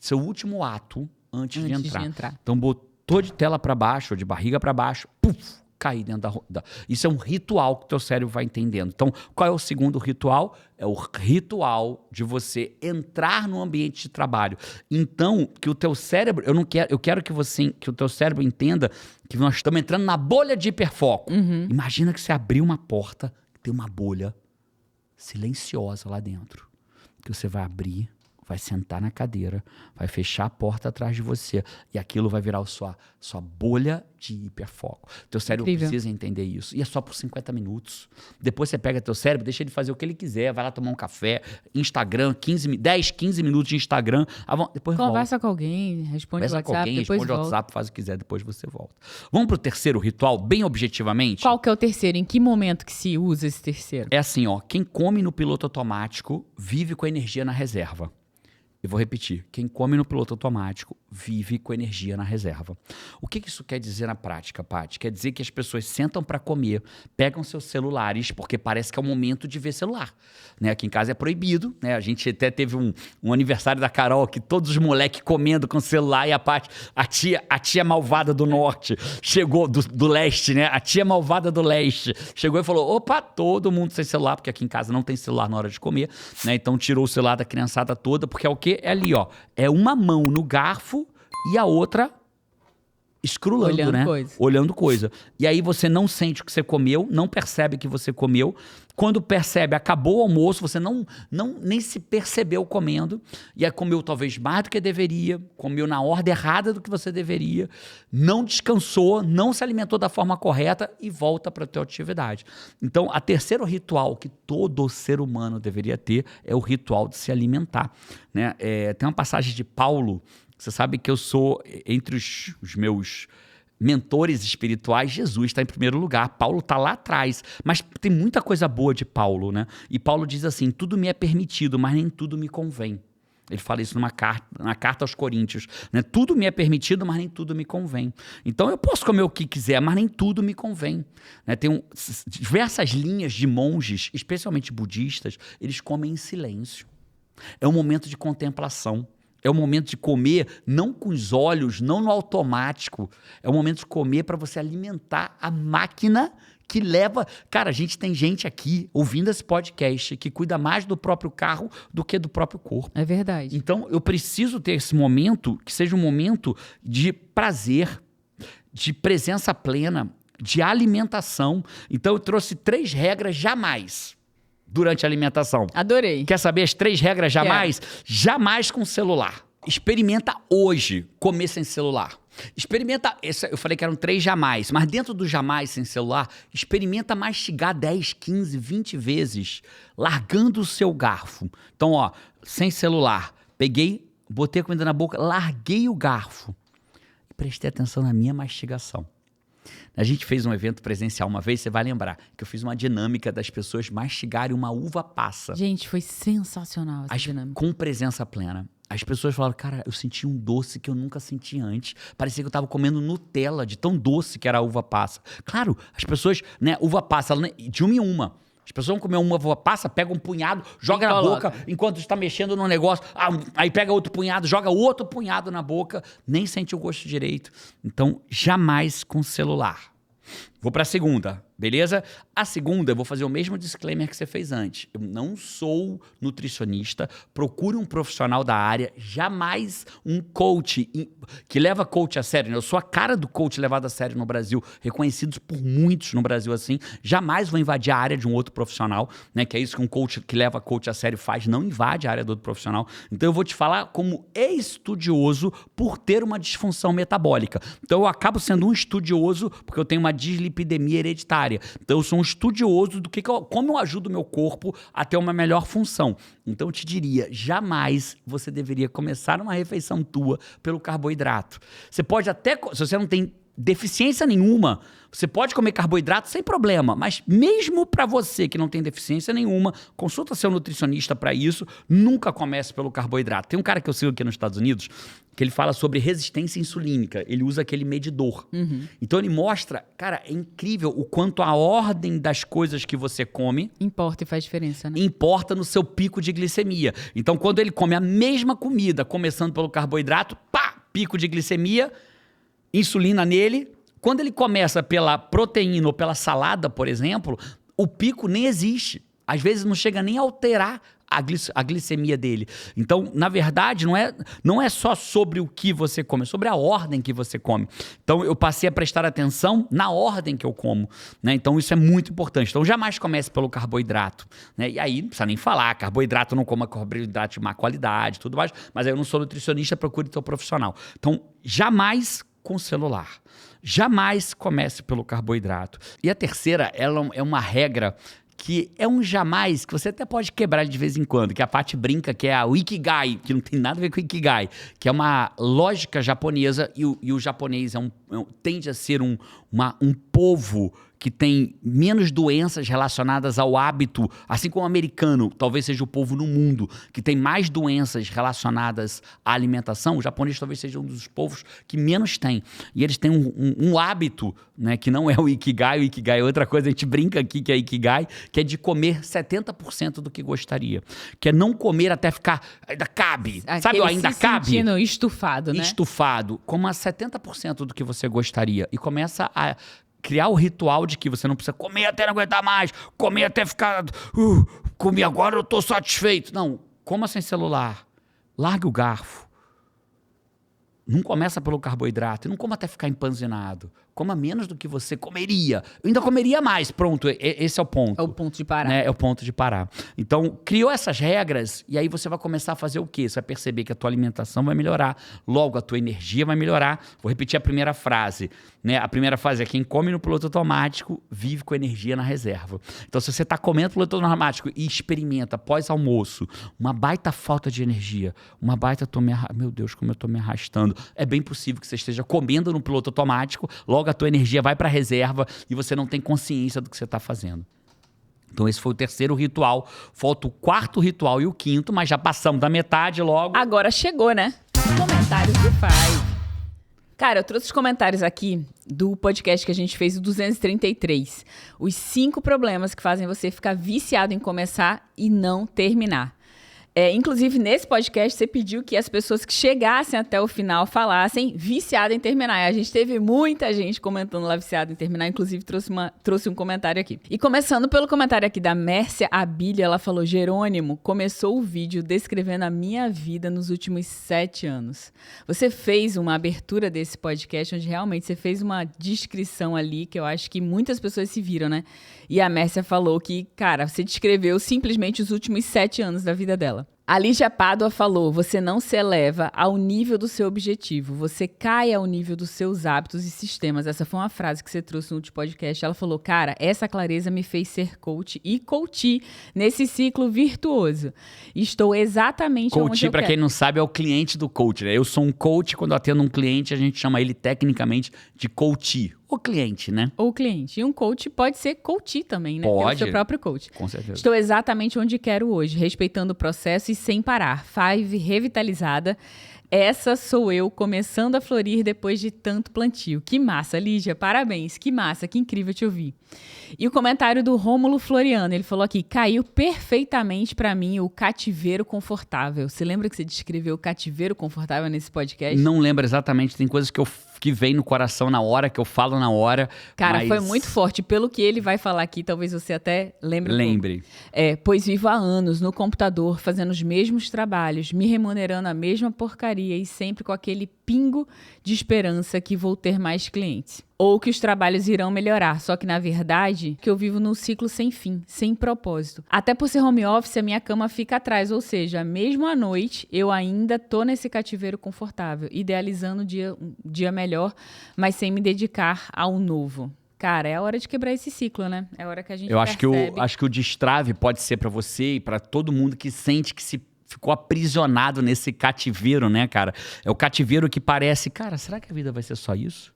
seu último ato antes de entrar. Então botou de tela para baixo ou de barriga para baixo, puf, cair dentro da... Isso é um ritual que o teu cérebro vai entendendo. Então, qual é o segundo ritual? É o ritual de você entrar no ambiente de trabalho. Então, que o teu cérebro... Eu quero que o teu cérebro entenda que nós estamos entrando na bolha de hiperfoco. Imagina que você abriu uma porta, tem uma bolha silenciosa lá dentro. Que você vai abrir, vai sentar na cadeira, vai fechar a porta atrás de você e aquilo vai virar sua bolha de hiperfoco. Teu cérebro precisa entender isso. E é só por 50 minutos. Depois você pega teu cérebro, deixa ele fazer o que ele quiser, vai lá tomar um café, Instagram, 10, 15 minutos de Instagram, depois conversa com alguém, responde o WhatsApp, responde o WhatsApp, faz o que quiser, depois você volta. Vamos pro terceiro ritual, bem objetivamente? Qual que é o terceiro? Em que momento que se usa esse terceiro? É assim, quem come no piloto automático vive com a energia na reserva. Eu vou repetir. Quem come no piloto automático vive com energia na reserva. O que isso quer dizer na prática, Paty? Quer dizer que as pessoas sentam para comer, pegam seus celulares, porque parece que é o momento de ver celular. Né? Aqui em casa é proibido. Né? A gente até teve um aniversário da Carol, que todos os moleques comendo com celular, e a Paty, a tia malvada do norte, chegou, do leste, né? A tia malvada do leste, chegou e falou, opa, todo mundo sem celular, porque aqui em casa não tem celular na hora de comer. Né? Então tirou o celular da criançada toda, porque é o quê? É ali, é uma mão no garfo e a outra escrolando, Olhando né? coisa. Olhando coisa. E aí você não sente o que você comeu, não percebe que você comeu. Quando percebe, acabou o almoço, você nem se percebeu comendo. E aí comeu talvez mais do que deveria, comeu na ordem errada do que você deveria, não descansou, não se alimentou da forma correta e volta para a tua atividade. Então, a terceiro ritual que todo ser humano deveria ter é o ritual de se alimentar, né? Tem uma passagem de Paulo. Você sabe que eu sou, entre os meus mentores espirituais, Jesus está em primeiro lugar. Paulo está lá atrás. Mas tem muita coisa boa de Paulo, né? E Paulo diz assim, tudo me é permitido, mas nem tudo me convém. Ele fala isso na carta aos Coríntios, né? Tudo me é permitido, mas nem tudo me convém. Então eu posso comer o que quiser, mas nem tudo me convém, né? Tem diversas linhas de monges, especialmente budistas, eles comem em silêncio. É um momento de contemplação. É o momento de comer não com os olhos, não no automático. É o momento de comer para você alimentar a máquina que leva... Cara, a gente tem gente aqui ouvindo esse podcast que cuida mais do próprio carro do que do próprio corpo. É verdade. Então, eu preciso ter esse momento que seja um momento de prazer, de presença plena, de alimentação. Então, eu trouxe 3 regras jamais durante a alimentação. Adorei. Quer saber as 3 regras jamais? Quero. Jamais com celular. Experimenta hoje comer sem celular. Experimenta, eu falei que eram 3 jamais, mas dentro do jamais sem celular, experimenta mastigar 10, 15, 20 vezes, largando o seu garfo. Então, ó, sem celular, peguei, botei a comida na boca, larguei o garfo e prestei atenção na minha mastigação. A gente fez um evento presencial uma vez, você vai lembrar, que eu fiz uma dinâmica das pessoas mastigarem uma uva passa. Gente, foi sensacional essa dinâmica. Com presença plena. As pessoas falaram, cara, eu senti um doce que eu nunca senti antes. Parecia que eu estava comendo Nutella, de tão doce que era a uva passa. Claro, as pessoas, né, uva passa, de uma em uma. As pessoas vão comer uma uva passa, pega um punhado, joga na boca, enquanto está mexendo no negócio. Aí pega outro punhado, joga outro punhado na boca, nem sente o gosto direito. Então, jamais com celular. Vou para a segunda, beleza? A segunda, eu vou fazer o mesmo disclaimer que você fez antes. Eu não sou nutricionista, procure um profissional da área, jamais um coach que leva coach a sério. Eu sou a cara do coach levado a sério no Brasil, reconhecidos por muitos no Brasil assim. Jamais vou invadir a área de um outro profissional, né? Que é isso que um coach que leva coach a sério faz, não invade a área do outro profissional. Então eu vou te falar como estudioso por ter uma disfunção metabólica. Então eu acabo sendo um estudioso porque eu tenho uma dislipidemia hereditária. Então eu sou um estudioso do como eu ajudo o meu corpo a ter uma melhor função. Então eu te diria, jamais você deveria começar uma refeição tua pelo carboidrato. Você pode até, se você não tem deficiência nenhuma, você pode comer carboidrato sem problema, mas mesmo para você que não tem deficiência nenhuma, consulta seu nutricionista para isso, nunca comece pelo carboidrato. Tem um cara que eu sigo aqui nos Estados Unidos que ele fala sobre resistência insulínica, ele usa aquele medidor. Então ele mostra, cara, é incrível o quanto a ordem das coisas que você come importa e faz diferença, né? Importa no seu pico de glicemia. Então quando ele come a mesma comida, começando pelo carboidrato, pá, pico de glicemia, insulina nele. Quando ele começa pela proteína ou pela salada, por exemplo, o pico nem existe. Às vezes não chega nem a alterar a glicemia dele. Então, na verdade, não é só sobre o que você come, é sobre a ordem que você come. Então, eu passei a prestar atenção na ordem que eu como, né? Então, isso é muito importante. Então, jamais comece pelo carboidrato, né? E aí, não precisa nem falar, carboidrato, não coma carboidrato de má qualidade, tudo mais, mas aí eu não sou nutricionista, procure teu profissional. Então, jamais com celular. Jamais comece pelo carboidrato. E a terceira, ela é uma regra que é um jamais, que você até pode quebrar de vez em quando, que a Paty brinca, que é o Ikigai, que não tem nada a ver com o Ikigai, que é uma lógica japonesa, e o japonês tende a ser um povo que tem menos doenças relacionadas ao hábito, assim como o americano, talvez seja o povo no mundo que tem mais doenças relacionadas à alimentação. O japonês talvez seja um dos povos que menos tem. E eles têm um hábito, né, que não é o Ikigai. O Ikigai é outra coisa, a gente brinca aqui que é Ikigai, que é de comer 70% do que gostaria. Que é não comer até ficar, ainda cabe. Sabe o ainda cabe? Sentindo estufado, né? Estufado. Coma 70% do que você gostaria. E começa a criar o ritual de que você não precisa comer até não aguentar mais, comer até ficar... comi agora, eu tô satisfeito. Não, coma sem celular. Largue o garfo. Não começa pelo carboidrato, e não coma até ficar empanzinado. Coma menos do que você comeria. Eu ainda comeria mais, pronto, esse é o ponto. É o ponto de parar. Né? É o ponto de parar. Então, criou essas regras, e aí você vai começar a fazer o quê? Você vai perceber que a tua alimentação vai melhorar, logo a tua energia vai melhorar. Vou repetir a primeira frase. Né? A primeira frase é: quem come no piloto automático vive com energia na reserva. Então, se você está comendo no piloto automático e experimenta, pós-almoço, uma baita falta de energia, uma baita... Meu Deus, como eu estou me arrastando. É bem possível que você esteja comendo no piloto automático, logo a tua energia vai para a reserva e você não tem consciência do que você está fazendo. Então esse foi o terceiro ritual. Falta o quarto ritual e o quinto, mas já passamos da metade logo. Agora chegou, né? Comentários do Five. Cara, eu trouxe os comentários aqui do podcast que a gente fez, o 233. Os 5 problemas que fazem você ficar viciado em começar e não terminar. Inclusive, nesse podcast, você pediu que as pessoas que chegassem até o final falassem viciado em terminar. E a gente teve muita gente comentando lá viciado em terminar, inclusive trouxe um comentário aqui. E começando pelo comentário aqui da Mércia Abília, ela falou: Jerônimo, começou o vídeo descrevendo a minha vida nos últimos 7 anos. Você fez uma abertura desse podcast, onde realmente você fez uma descrição ali, que eu acho que muitas pessoas se viram, né? E a Mércia falou que, cara, você descreveu simplesmente os últimos 7 anos da vida dela. A Lígia Pádua falou: você não se eleva ao nível do seu objetivo, você cai ao nível dos seus hábitos e sistemas. Essa foi uma frase que você trouxe no último podcast. Ela falou: cara, essa clareza me fez ser coach e coachee nesse ciclo virtuoso. Estou exatamente onde eu Coachee, para quem não sabe, é o cliente do coach, né? Eu sou um coach, quando eu atendo um cliente, a gente chama ele tecnicamente de coachee. O cliente, né? Ou cliente. E um coach pode ser coachee também, né? Pode. Ter o seu próprio coach. Com certeza. Estou exatamente onde quero hoje, respeitando o processo e sem parar. Five revitalizada. Essa sou eu, começando a florir depois de tanto plantio. Que massa, Lígia, parabéns. Que massa, que incrível te ouvir. E o comentário do Rômulo Floriano, ele falou aqui: caiu perfeitamente pra mim o cativeiro confortável. Você lembra que você descreveu o cativeiro confortável nesse podcast? Não lembro exatamente, tem coisas que vem no coração na hora, que eu falo na hora. Cara, mas... foi muito forte. Pelo que ele vai falar aqui, talvez você até lembre. Lembre. Pois vivo há anos no computador, fazendo os mesmos trabalhos, me remunerando a mesma porcaria e sempre com aquele pingo de esperança que vou ter mais clientes. Ou que os trabalhos irão melhorar, só que na verdade que eu vivo num ciclo sem fim, sem propósito. Até por ser home office, a minha cama fica atrás, ou seja, mesmo à noite eu ainda tô nesse cativeiro confortável, idealizando um dia melhor, mas sem me dedicar ao novo. Cara, é a hora de quebrar esse ciclo, né? É a hora que a gente percebe. Acho que o destrave pode ser para você e para todo mundo que sente que ficou aprisionado nesse cativeiro, né, cara? É o cativeiro que parece, cara, será que a vida vai ser só isso?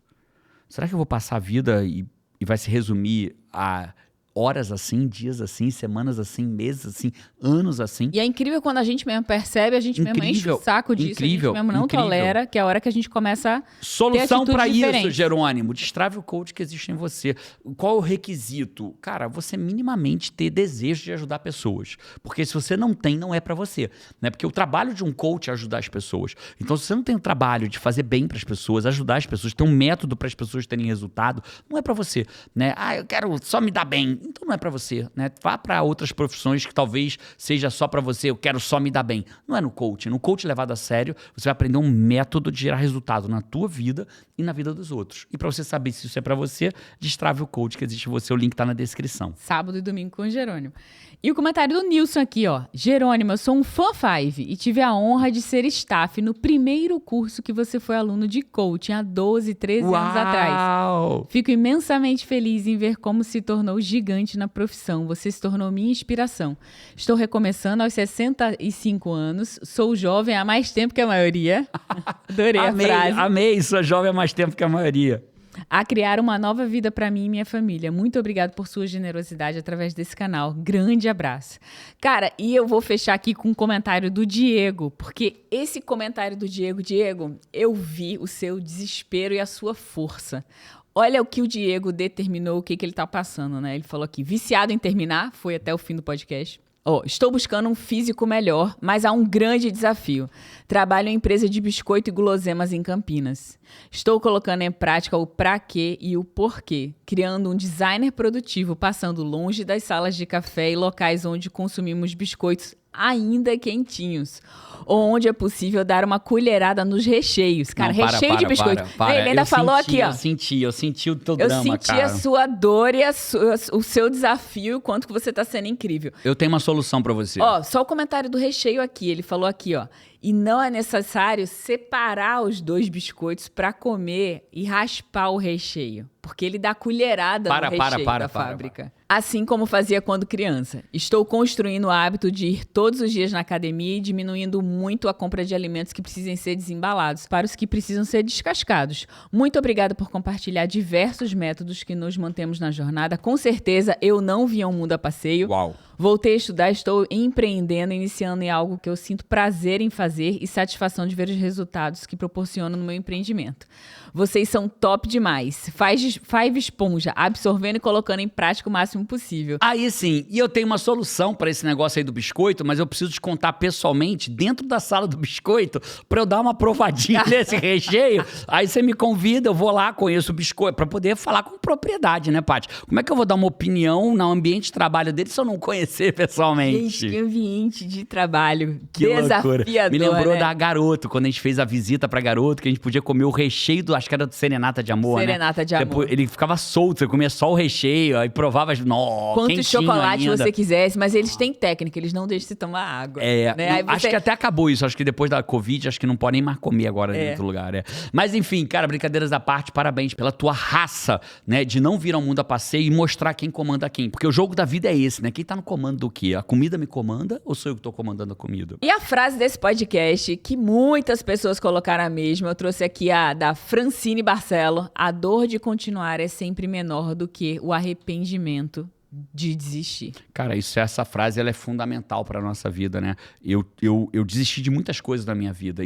Será que eu vou passar a vida e vai se resumir a horas assim, dias assim, semanas assim, meses assim, anos assim? E é incrível quando a gente mesmo percebe, a gente mesmo enche o saco disso, a gente mesmo não tolera, que é a hora que a gente começa a Solução para isso, diferente. Jerônimo. Destrave o coach que existe em você. Qual é o requisito? Cara, você minimamente ter desejo de ajudar pessoas. Porque se você não tem, não é para você. Né? Porque o trabalho de um coach é ajudar as pessoas. Então, se você não tem o trabalho de fazer bem para as pessoas, ajudar as pessoas, ter um método para as pessoas terem resultado, não é para você. Né? Eu quero só me dar bem. Então não é para você, né? Vá para outras profissões que talvez seja só para você, eu quero só me dar bem. Não é no coaching. No coaching levado a sério, você vai aprender um método de gerar resultado na tua vida e na vida dos outros. E para você saber se isso é para você, destrave o coach que existe em você, o link tá na descrição. Sábado e domingo com o Jerônimo. E o comentário do Nilson aqui, ó. Jerônimo, eu sou um fã Five e tive a honra de ser staff no primeiro curso que você foi aluno de coaching há 12, 13 anos atrás. Fico imensamente feliz em ver como se tornou gigante na profissão. Você se tornou minha inspiração. Estou recomeçando aos 65 anos. Sou jovem há mais tempo que a maioria. Adorei a frase. Amei, sou jovem há mais tempo que a maioria. A criar uma nova vida para mim e minha família. Muito obrigado por sua generosidade através desse canal. Grande abraço. Cara, e eu vou fechar aqui com um comentário do Diego, porque esse comentário do Diego, eu vi o seu desespero e a sua força. Olha o que o Diego determinou, o que ele tá passando, né? Ele falou aqui: viciado em terminar, foi até o fim do podcast. Estou buscando um físico melhor, mas há um grande desafio. Trabalho em empresa de biscoito e guloseimas em Campinas. Estou colocando em prática o pra quê e o porquê, criando um designer produtivo, passando longe das salas de café e locais onde consumimos biscoitos ainda quentinhos. Ou onde é possível dar uma colherada nos recheios. Cara, Não, recheio de biscoito. Ele ainda falou aqui, ó. Eu senti o teu drama, cara. Eu senti a sua dor e o seu desafio, o quanto que você tá sendo incrível. Eu tenho uma solução pra você. Ó, só o comentário do recheio aqui. Ele falou aqui, ó. E não é necessário separar os 2 biscoitos para comer e raspar o recheio. Porque ele dá colherada no recheio da fábrica. Assim como fazia quando criança. Estou construindo o hábito de ir todos os dias na academia e diminuindo muito a compra de alimentos que precisem ser desembalados para os que precisam ser descascados. Muito obrigada por compartilhar diversos métodos que nos mantemos na jornada. Com certeza, eu não vi um mundo a passeio. Uau. Voltei a estudar, estou empreendendo, iniciando em algo que eu sinto prazer em fazer e satisfação de ver os resultados que proporciono no meu empreendimento. Vocês são top demais. Five Esponja, absorvendo e colocando em prática o máximo possível. Aí sim, e eu tenho uma solução pra esse negócio aí do biscoito, mas eu preciso te contar pessoalmente, dentro da sala do biscoito, pra eu dar uma provadinha nesse recheio. Aí você me convida, eu vou lá, conheço o biscoito, pra poder falar com propriedade, né, Paty? Como é que eu vou dar uma opinião no ambiente de trabalho dele se eu não conhecer pessoalmente? Gente, que ambiente de trabalho que desafiador, loucura. Me lembrou, né? da Garoto, quando a gente fez a visita pra Garoto, que a gente podia comer o recheio do, acho que era do Serenata de Amor, Serenata de Amor. Depois, ele ficava solto, você comia só o recheio, aí provava, quanto chocolate ainda. você quisesse, mas eles têm técnica, eles não deixam você tomar água. Né? Não, acho que até acabou isso, acho que depois da Covid, acho que não pode nem mais comer agora dentro do lugar. Mas enfim, cara, brincadeiras à parte, parabéns pela tua raça, né, de não vir ao mundo a passeio e mostrar quem comanda quem, porque o jogo da vida é esse, né, quem tá no comando do quê? A comida me comanda ou sou eu que tô comandando a comida? E a frase desse podcast, que muitas pessoas colocaram a mesma, eu trouxe aqui a da Francine Barcelo: a dor de continuar é sempre menor do que o arrependimento de desistir. Cara, essa frase ela é fundamental para nossa vida, né? Eu desisti de muitas coisas na minha vida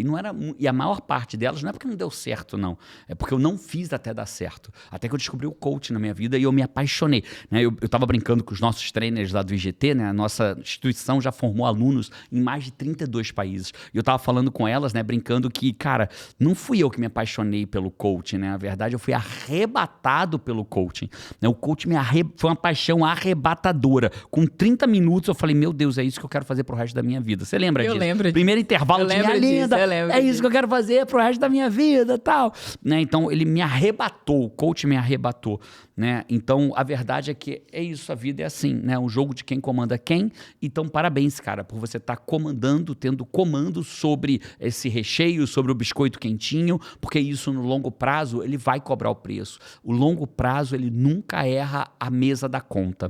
e a maior parte delas não é porque não deu certo, não. É porque eu não fiz até dar certo. Até que eu descobri o coach na minha vida e eu me apaixonei, né? Eu tava brincando com os nossos trainers lá do IGT, né? A nossa instituição já formou alunos em mais de 32 países. E eu tava falando com elas, né? Brincando que, cara, não fui eu que me apaixonei pelo coaching, né? Na verdade, eu fui arrebatado pelo coaching, né? O coaching foi uma paixão arrebatadora. Com 30 minutos eu falei, meu Deus, é isso que eu quero fazer pro resto da minha vida. Você lembra disso? Eu lembro. Primeiro intervalo, tinha linda. É isso que eu quero fazer pro resto da minha vida, tal. Né? Então ele me arrebatou, o coach me arrebatou, né? Então a verdade é que é isso, a vida é assim, né? Um jogo de quem comanda quem. Então parabéns, cara, por você estar comandando, tendo comando sobre esse recheio, sobre o biscoito quentinho, porque isso no longo prazo ele vai cobrar o preço. O longo prazo ele nunca erra a mesa da conta.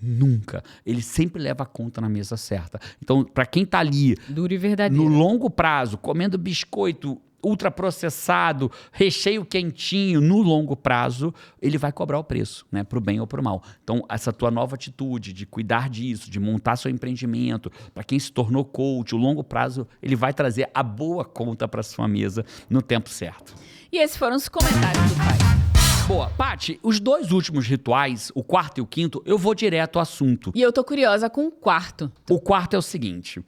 Nunca. Ele sempre leva a conta na mesa certa. Então, para quem tá ali duro e verdadeiro, no longo prazo, comendo biscoito ultraprocessado, recheio quentinho, no longo prazo, ele vai cobrar o preço, né? Pro bem ou pro mal. Então, essa tua nova atitude de cuidar disso, de montar seu empreendimento, para quem se tornou coach, o longo prazo, ele vai trazer a boa conta para sua mesa no tempo certo. E esses foram os comentários do pai. Boa. Paty, os 2 últimos rituais, o 4º e o 5º, eu vou direto ao assunto. E eu tô curiosa com o 4º. O 4º é o seguinte: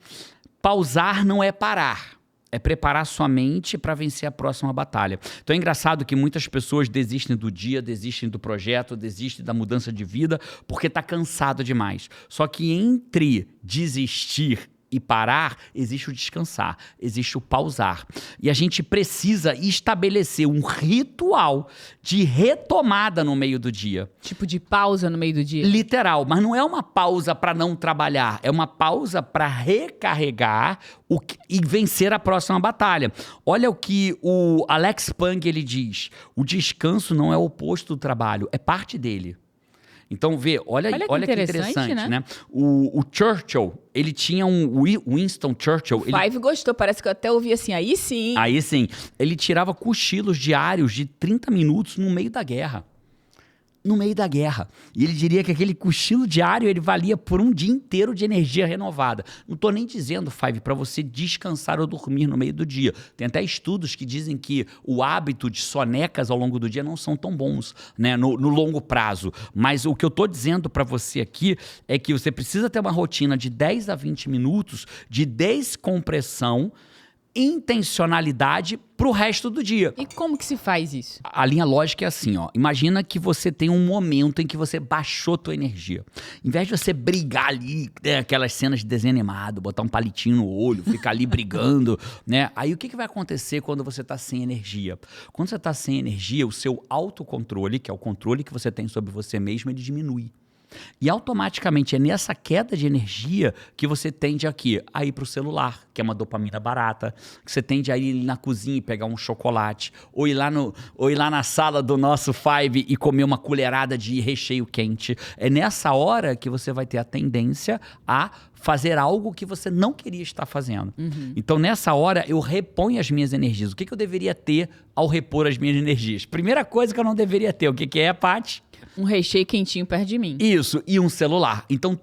pausar não é parar. É preparar sua mente para vencer a próxima batalha. Então é engraçado que muitas pessoas desistem do dia, desistem do projeto, desistem da mudança de vida porque tá cansado demais. Só que entre desistir e parar, existe o descansar, existe o pausar. E a gente precisa estabelecer um ritual de retomada no meio do dia. Tipo de pausa no meio do dia? Literal, mas não é uma pausa para não trabalhar, é uma pausa para recarregar e vencer a próxima batalha. Olha o que o Alex Pang ele diz: o descanso não é o oposto do trabalho, é parte dele. Então, olha que interessante, né? O Churchill, ele tinha Winston Churchill. Five gostou, parece que eu até ouvi assim, aí sim. Aí sim. Ele tirava cochilos diários de 30 minutos no meio da guerra. No meio da guerra. E ele diria que aquele cochilo diário, ele valia por um dia inteiro de energia renovada. Não estou nem dizendo, Five, para você descansar ou dormir no meio do dia. Tem até estudos que dizem que o hábito de sonecas ao longo do dia não são tão bons, né, no longo prazo. Mas o que eu estou dizendo para você aqui é que você precisa ter uma rotina de 10 a 20 minutos de descompressão intencionalidade pro resto do dia. E como que se faz isso? A linha lógica é assim, ó. Imagina que você tem um momento em que você baixou tua energia. Em vez de você brigar ali, né, aquelas cenas de desenho animado, botar um palitinho no olho, ficar ali brigando, né? Aí o que vai acontecer quando você tá sem energia? Quando você tá sem energia, o seu autocontrole, que é o controle que você tem sobre você mesmo, ele diminui. E automaticamente é nessa queda de energia que você tende aqui a ir para o celular, que é uma dopamina barata, que você tende a ir na cozinha e pegar um chocolate, ou ir lá na sala do nosso Five e comer uma colherada de recheio quente. É nessa hora que você vai ter a tendência a fazer algo que você não queria estar fazendo. Então, nessa hora, eu reponho as minhas energias. O que eu deveria ter ao repor as minhas energias? Primeira coisa que eu não deveria ter, o que é, Paty? Um recheio quentinho perto de mim. Isso, e um celular. Então,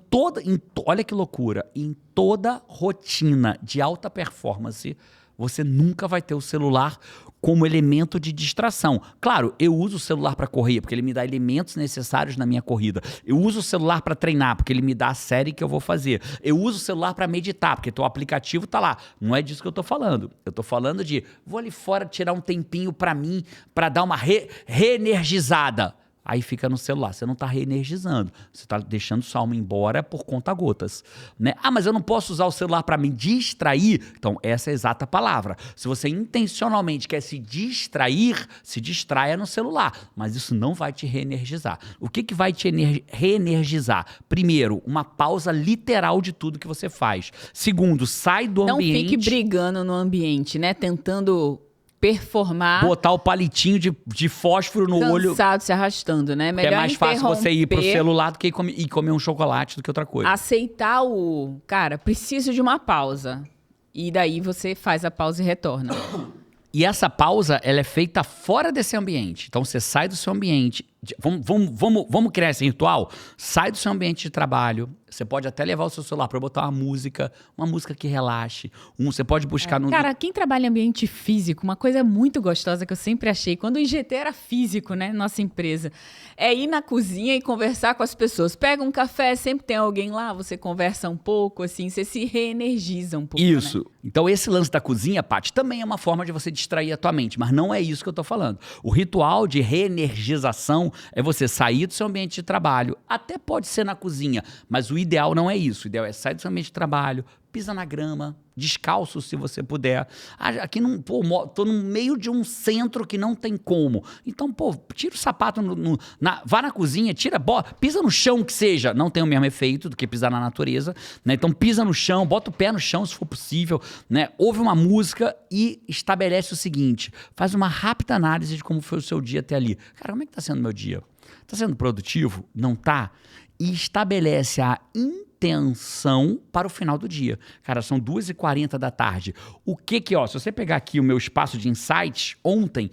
olha que loucura, em toda rotina de alta performance, você nunca vai ter o celular como elemento de distração. Claro, eu uso o celular para correr, porque ele me dá elementos necessários na minha corrida. Eu uso o celular para treinar, porque ele me dá a série que eu vou fazer. Eu uso o celular para meditar, porque o aplicativo tá lá. Não é disso que eu tô falando. Eu tô falando de, vou ali fora tirar um tempinho para mim, para dar uma reenergizada. Aí fica no celular, você não está reenergizando, você está deixando sua alma embora por conta-gotas, né? Ah, mas eu não posso usar o celular para me distrair? Então, essa é a exata palavra. Se você intencionalmente quer se distrair, se distraia no celular, mas isso não vai te reenergizar. O que vai te reenergizar? Primeiro, uma pausa literal de tudo que você faz. Segundo, sai do ambiente. Não fique brigando no ambiente, né? Tentando performar. Botar o palitinho de fósforo no olho. Cansado, se arrastando, né? Melhor é mais fácil você ir pro celular do que ir comer um chocolate do que outra coisa. Aceitar cara, preciso de uma pausa. E daí você faz a pausa e retorna. E essa pausa, ela é feita fora desse ambiente. Então, você sai do seu ambiente. Vamos criar esse ritual? Sai do seu ambiente de trabalho. Você pode até levar o seu celular para botar uma música que relaxe. Você pode buscar no... Cara, quem trabalha em ambiente físico, uma coisa muito gostosa que eu sempre achei, quando o IGT era físico, né, nossa empresa, é ir na cozinha e conversar com as pessoas. Pega um café, sempre tem alguém lá, você conversa um pouco, assim, você se reenergiza um pouco. Isso. Né? Então, esse lance da cozinha, Paty, também é uma forma de você distrair a tua mente, mas não é isso que eu tô falando. O ritual de reenergização é você sair do seu ambiente de trabalho. Até pode ser na cozinha, mas o ideal não é isso. O ideal é sair do seu ambiente de trabalho, pisa na grama, descalço se você puder. Aqui tô no meio de um centro que não tem como. Então, tira o sapato, vá na cozinha, pisa no chão que seja. Não tem o mesmo efeito do que pisar na natureza, né? Então, pisa no chão, bota o pé no chão se for possível, né? Ouve uma música e estabelece o seguinte, faz uma rápida análise de como foi o seu dia até ali. Cara, como é que tá sendo o meu dia? Tá sendo produtivo? Não tá? E estabelece a intenção para o final do dia. Cara, são 2h40 da tarde. Se você pegar aqui o meu espaço de insights, ontem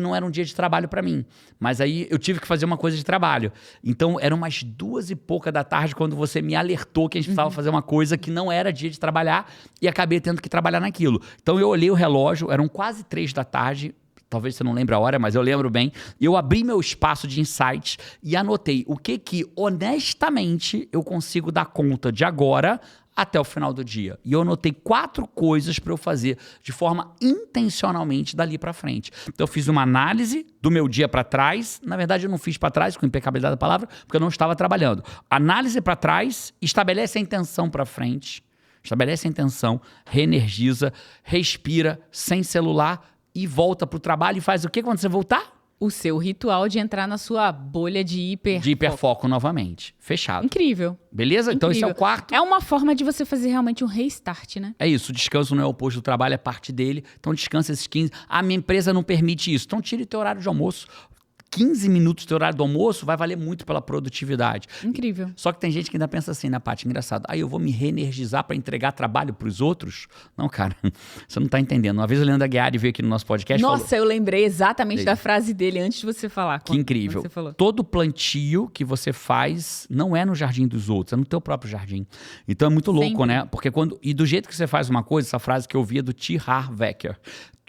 não era um dia de trabalho para mim, mas aí eu tive que fazer uma coisa de trabalho. Então, eram umas 2 e pouca da tarde quando você me alertou que a gente precisava fazer uma coisa que não era dia de trabalhar e acabei tendo que trabalhar naquilo. Então, eu olhei o relógio, eram quase 3 da tarde, talvez você não lembre a hora, mas eu lembro bem. Eu abri meu espaço de insights e anotei o que honestamente, eu consigo dar conta de agora até o final do dia. E eu anotei 4 coisas para eu fazer de forma intencionalmente dali para frente. Então, eu fiz uma análise do meu dia para trás. Na verdade, eu não fiz para trás, com impecabilidade da palavra, porque eu não estava trabalhando. Análise para trás, estabelece a intenção para frente. Estabelece a intenção, reenergiza, respira, sem celular, e volta pro trabalho e faz o quê quando você voltar? O seu ritual de entrar na sua bolha de hiperfoco. De hiperfoco novamente. Fechado. Incrível. Beleza? Então esse é o quarto. É uma forma de você fazer realmente um restart, né? É isso. O descanso não é o oposto do trabalho, é parte dele. Então descansa esses 15. Minha empresa não permite isso. Então tire teu horário de almoço. 15 minutos do horário do almoço vai valer muito pela produtividade. Incrível. Só que tem gente que ainda pensa assim, né, Paty? Engraçado. Eu vou me reenergizar para entregar trabalho para os outros? Não, cara. Você não tá entendendo. Uma vez o Leandro Aguiar veio aqui no nosso podcast. Nossa, eu lembrei exatamente da frase dele antes de você falar. Que incrível. Você falou. Todo plantio que você faz não é no jardim dos outros, é no teu próprio jardim. Então é muito louco, né? Porque e do jeito que você faz uma coisa, essa frase que eu ouvia do T. Harv Eker.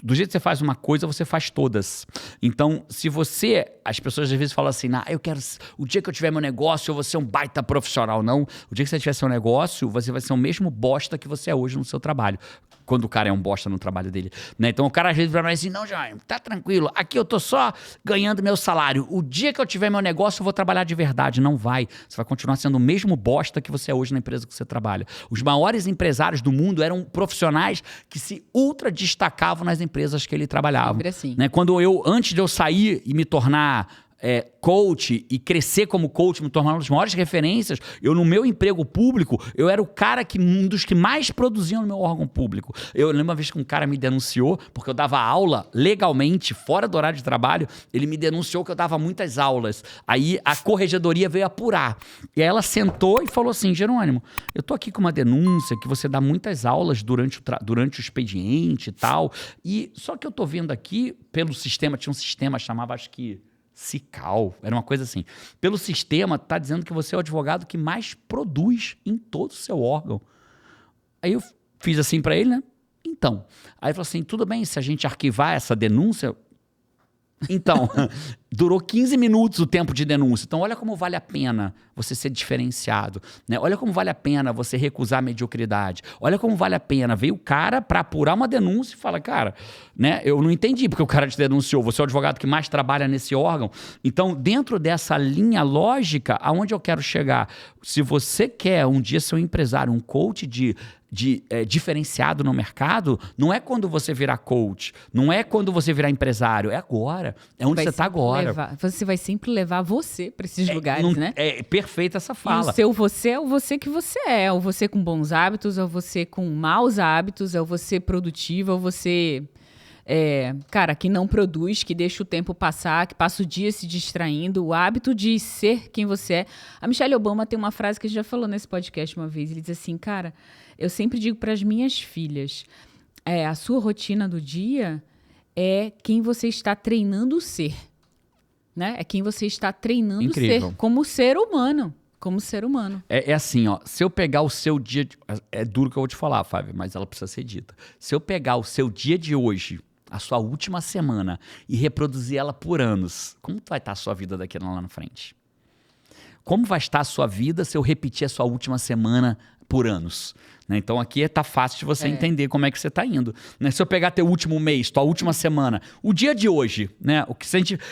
do jeito que você faz uma coisa, você faz todas. Então, se você... As pessoas às vezes falam assim, eu quero... O dia que eu tiver meu negócio, eu vou ser um baita profissional. Não. O dia que você tiver seu negócio, você vai ser o mesmo bosta que você é hoje no seu trabalho. Quando o cara é um bosta no trabalho dele. Né? Então, o cara às vezes vai assim, não, Jaime, tá tranquilo. Aqui eu tô só ganhando meu salário. O dia que eu tiver meu negócio, eu vou trabalhar de verdade. Não vai. Você vai continuar sendo o mesmo bosta que você é hoje na empresa que você trabalha. Os maiores empresários do mundo eram profissionais que se ultra destacavam nas empresas que ele trabalhava. Sempre assim. Né? Antes de eu sair e me tornar coach e crescer como coach, me tornar uma das maiores referências, no meu emprego público, eu era o cara um dos que mais produziam no meu órgão público. Eu lembro uma vez que um cara me denunciou, porque eu dava aula legalmente, fora do horário de trabalho, ele me denunciou que eu dava muitas aulas. Aí a corregedoria veio apurar. E aí ela sentou e falou assim, Jerônimo, eu tô aqui com uma denúncia que você dá muitas aulas durante o expediente e tal, só que eu tô vendo aqui, pelo sistema, tinha um sistema, chamava acho que Cical, era uma coisa assim. Pelo sistema, tá dizendo que você é o advogado que mais produz em todo o seu órgão. Aí eu fiz assim para ele, né? Então. Aí ele falou assim, tudo bem, se a gente arquivar essa denúncia... Então, durou 15 minutos o tempo de denúncia. Então, olha como vale a pena você ser diferenciado. Né? Olha como vale a pena você recusar a mediocridade. Olha como vale a pena. Veio o cara para apurar uma denúncia e fala, cara, né, eu não entendi porque o cara te denunciou. Você é o advogado que mais trabalha nesse órgão. Então, dentro dessa linha lógica, aonde eu quero chegar? Se você quer um dia ser um empresário, um coach diferenciado no mercado, não é quando você virar coach, não é quando você virar empresário, é agora, é onde você está agora. Você vai sempre levar você para esses lugares, né? É perfeita essa fala. E o seu você é o você que você é o você com bons hábitos, é o você com maus hábitos, é o você produtivo, é o você... cara, que não produz, que deixa o tempo passar, que passa o dia se distraindo, o hábito de ser quem você é. A Michelle Obama tem uma frase que a gente já falou nesse podcast uma vez, ele diz assim, cara, eu sempre digo para as minhas filhas, a sua rotina do dia é quem você está treinando ser, né? É quem você está treinando ser como ser humano. Como ser humano. É assim, ó. Se eu pegar o seu dia... É duro que eu vou te falar, Fábio, mas ela precisa ser dita. Se eu pegar o seu dia de hoje, a sua última semana, e reproduzir ela por anos, como vai estar a sua vida daqui lá na frente? Como vai estar a sua vida se eu repetir a sua última semana por anos? Né? Então aqui tá fácil de você entender como é que você tá indo. Né? Se eu pegar teu último mês, tua última semana, o dia de hoje, né?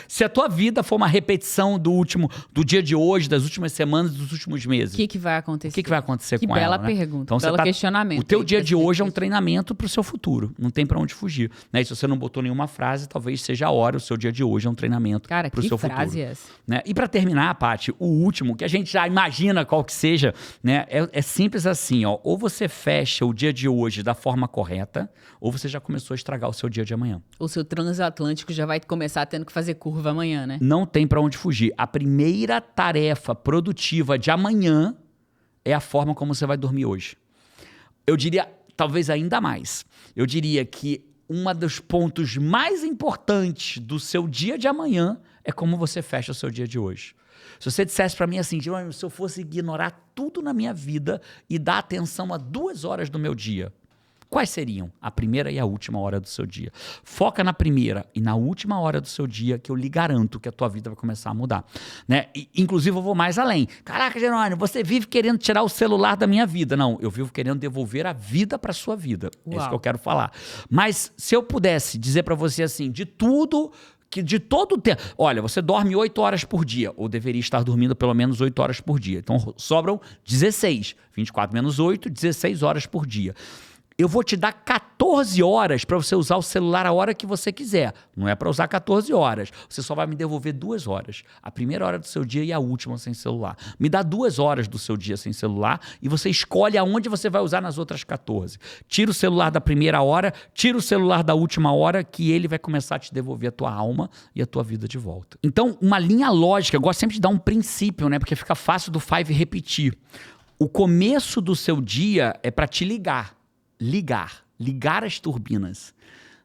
Se a tua vida for uma repetição do dia de hoje, das últimas semanas, dos últimos meses. O que vai acontecer? O que vai acontecer com ela? Que bela pergunta, então, belo questionamento. O teu dia de hoje é um treinamento pro seu futuro. Não tem para onde fugir. Né? E se você não botou nenhuma frase, talvez seja a hora. O seu dia de hoje é um treinamento pro seu futuro. Cara, que frase é essa? Né? E para terminar, Paty, o último, que a gente já imagina qual que seja, né? É simples assim, ó. Ou você fecha o dia de hoje da forma correta, ou você já começou a estragar o seu dia de amanhã. O seu transatlântico já vai começar tendo que fazer curva amanhã, né? Não tem para onde fugir. A primeira tarefa produtiva de amanhã é a forma como você vai dormir hoje. Eu diria, talvez ainda mais. Eu diria que um dos pontos mais importantes do seu dia de amanhã é como você fecha o seu dia de hoje. Se você dissesse para mim assim, se eu fosse ignorar tudo na minha vida e dar atenção a 2 horas do meu dia, quais seriam? A primeira e a última hora do seu dia. Foca na primeira e na última hora do seu dia, que eu lhe garanto que a tua vida vai começar a mudar. Né? Inclusive, eu vou mais além. Caraca, Jerônimo, você vive querendo tirar o celular da minha vida. Não, eu vivo querendo devolver a vida para sua vida. Uau. É isso que eu quero falar. Mas se eu pudesse dizer para você assim, de todo o tempo... Olha, você dorme 8 horas por dia, ou deveria estar dormindo pelo menos 8 horas por dia. Então, sobram 16. 24 menos 8, 16 horas por dia. Eu vou te dar 14 horas para você usar o celular a hora que você quiser. Não é para usar 14 horas. Você só vai me devolver 2 horas. A primeira hora do seu dia e a última sem celular. Me dá 2 horas do seu dia sem celular e você escolhe aonde você vai usar nas outras 14. Tira o celular da primeira hora, tira o celular da última hora, que ele vai começar a te devolver a tua alma e a tua vida de volta. Então, uma linha lógica, eu gosto sempre de dar um princípio, né? Porque fica fácil do 5 repetir. O começo do seu dia é para te ligar as turbinas,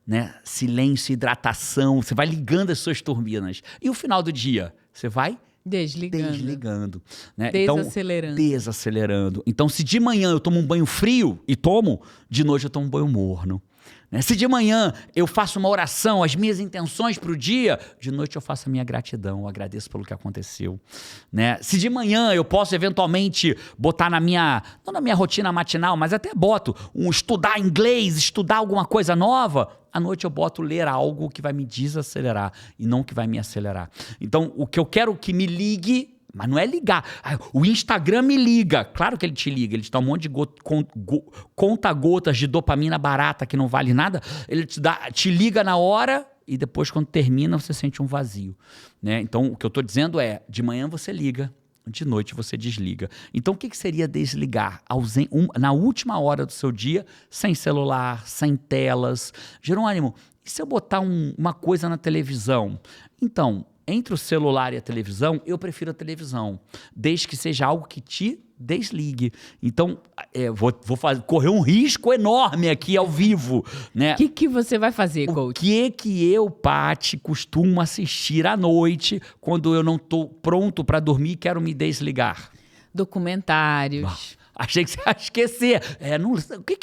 né? Silêncio, hidratação, você vai ligando as suas turbinas. E o final do dia, você vai desligando. Né? Desacelerando. Então, se de manhã eu tomo um banho frio de noite eu tomo um banho morno. Né? Se de manhã eu faço uma oração, as minhas intenções para o dia, de noite eu faço a minha gratidão, eu agradeço pelo que aconteceu. Né? Se de manhã eu posso eventualmente botar não na minha rotina matinal, mas até boto estudar inglês, estudar alguma coisa nova, à noite eu boto ler algo que vai me desacelerar e não que vai me acelerar. Então, o que eu quero que me ligue, mas não é ligar. O Instagram me liga. Claro que ele te liga. Ele te dá um monte de conta-gotas de dopamina barata que não vale nada. Ele te liga na hora e depois, quando termina, você sente um vazio. Né? Então, o que eu estou dizendo é, de manhã você liga, de noite você desliga. Então, o que seria desligar? Na última hora do seu dia, sem celular, sem telas. Jerônimo, e se eu botar uma coisa na televisão? Então, entre o celular e a televisão, eu prefiro a televisão, desde que seja algo que te desligue. Então, vou correr um risco enorme aqui ao vivo. Né? O que você vai fazer, coach? O que eu, Paty, costumo assistir à noite quando eu não estou pronto para dormir e quero me desligar? Documentários. Achei que você ia esquecer.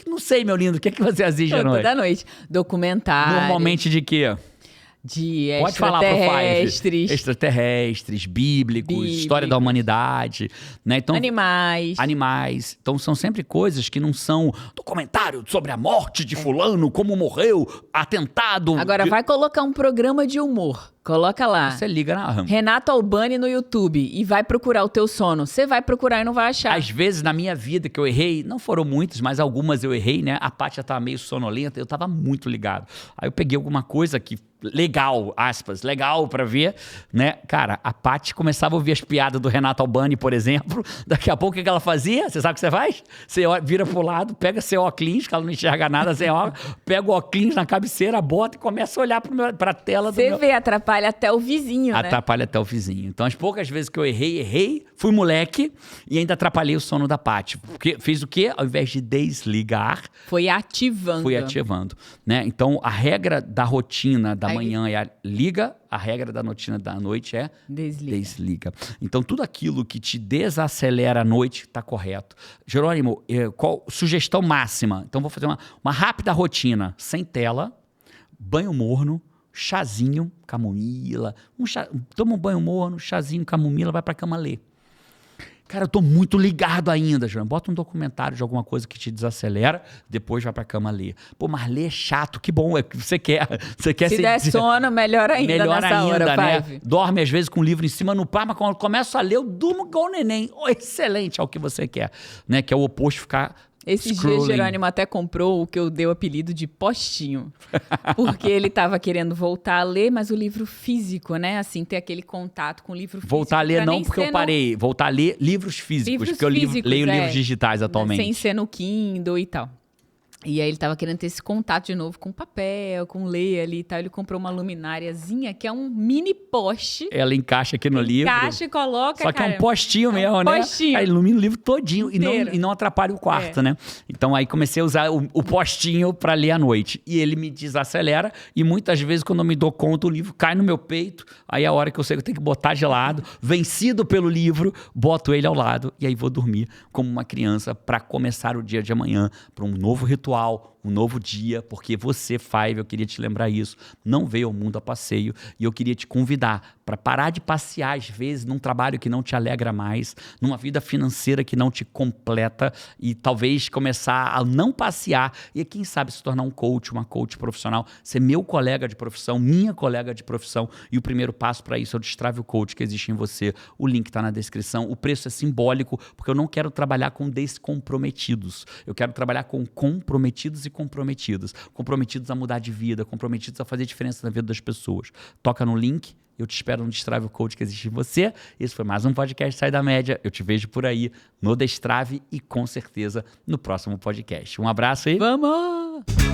Não sei, meu lindo. O que você assiste à noite? Toda noite. Documentários. Normalmente de quê? De Pode falar pro extraterrestres. Extraterrestres, bíblicos, história da humanidade. Né? Então, animais. Então, são sempre coisas que não são documentário sobre a morte de fulano, como morreu, atentado. Agora, vai colocar um programa de humor. Coloca lá. Você liga na Renato Albani no YouTube e vai procurar o teu sono. Você vai procurar e não vai achar. Às vezes, na minha vida, que eu errei, não foram muitas, mas algumas eu errei, né? A Paty já tava meio sonolenta, eu tava muito ligado. Aí eu peguei alguma coisa que legal, aspas, legal pra ver, né? Cara, a Paty começava a ouvir as piadas do Renato Albani, por exemplo. Daqui a pouco, o que ela fazia? Você sabe o que você faz? Você vira pro lado, pega seu óculos, que ela não enxerga nada sem óculos, pega o óculos na cabeceira, bota e começa a olhar pra tela do Você vê, atrapalha até o vizinho, né? Atrapalha até o vizinho. Então, as poucas vezes que eu errei, fui moleque e ainda atrapalhei o sono da Paty. Porque fiz o quê? Ao invés de desligar... Fui ativando. Né? Então, a regra da rotina da manhã é liga, a regra da rotina da noite é desliga. Então, tudo aquilo que te desacelera à noite está correto. Jerônimo, qual sugestão máxima? Então, vou fazer uma rápida rotina, sem tela, banho morno, chazinho, camomila, toma um banho morno, chazinho, camomila, vai pra cama ler. Cara, eu tô muito ligado ainda, João. Bota um documentário de alguma coisa que te desacelera, depois vai pra cama ler. Pô, mas ler é chato, que bom, é que você quer. Se der sono, melhor ainda nessa hora, né? Dorme às vezes com o livro em cima no par, mas quando eu começo a ler, eu durmo igual o neném. Oh, excelente, é o que você quer, né? Que é o oposto de ficar... Esses dias, Jerônimo até comprou o que eu dei o apelido de postinho. Porque ele estava querendo voltar a ler, mas o livro físico, né? Assim, ter aquele contato com o livro físico. Voltar a ler não, porque eu parei. Voltar a ler livros físicos, porque eu leio livros digitais atualmente. Sem ser no Kindle e tal. E aí ele tava querendo ter esse contato de novo com papel, com ler ali e tal. Ele comprou uma lumináriazinha que é um mini poste. Ela encaixa aqui no livro. Encaixa e coloca, só que é um postinho mesmo, né? Postinho. Aí ilumina o livro todinho e não atrapalha o quarto, né? Então aí comecei a usar o postinho pra ler à noite. E ele me desacelera e muitas vezes quando eu me dou conta, o livro cai no meu peito. Aí é a hora que eu sei que eu tenho que botar de lado. Vencido pelo livro, boto ele ao lado e aí vou dormir como uma criança pra começar o dia de amanhã, pra um novo ritual, um novo dia, porque você, Five, eu queria te lembrar isso, não veio ao mundo a passeio e eu queria te convidar para parar de passear às vezes num trabalho que não te alegra mais, numa vida financeira que não te completa e talvez começar a não passear e quem sabe se tornar um coach, uma coach profissional, ser meu colega de profissão, minha colega de profissão e o primeiro passo para isso é o Destrave o Coach que existe em você, o link está na descrição, o preço é simbólico porque eu não quero trabalhar com descomprometidos, eu quero trabalhar com comprometidos e comprometidos a mudar de vida, comprometidos a fazer diferença na vida das pessoas. Toca no link, eu te espero no Destrave o Coach que existe em você. Esse foi mais um podcast Sai da Média. Eu te vejo por aí no Destrave e com certeza no próximo podcast. Um abraço aí. Vamos!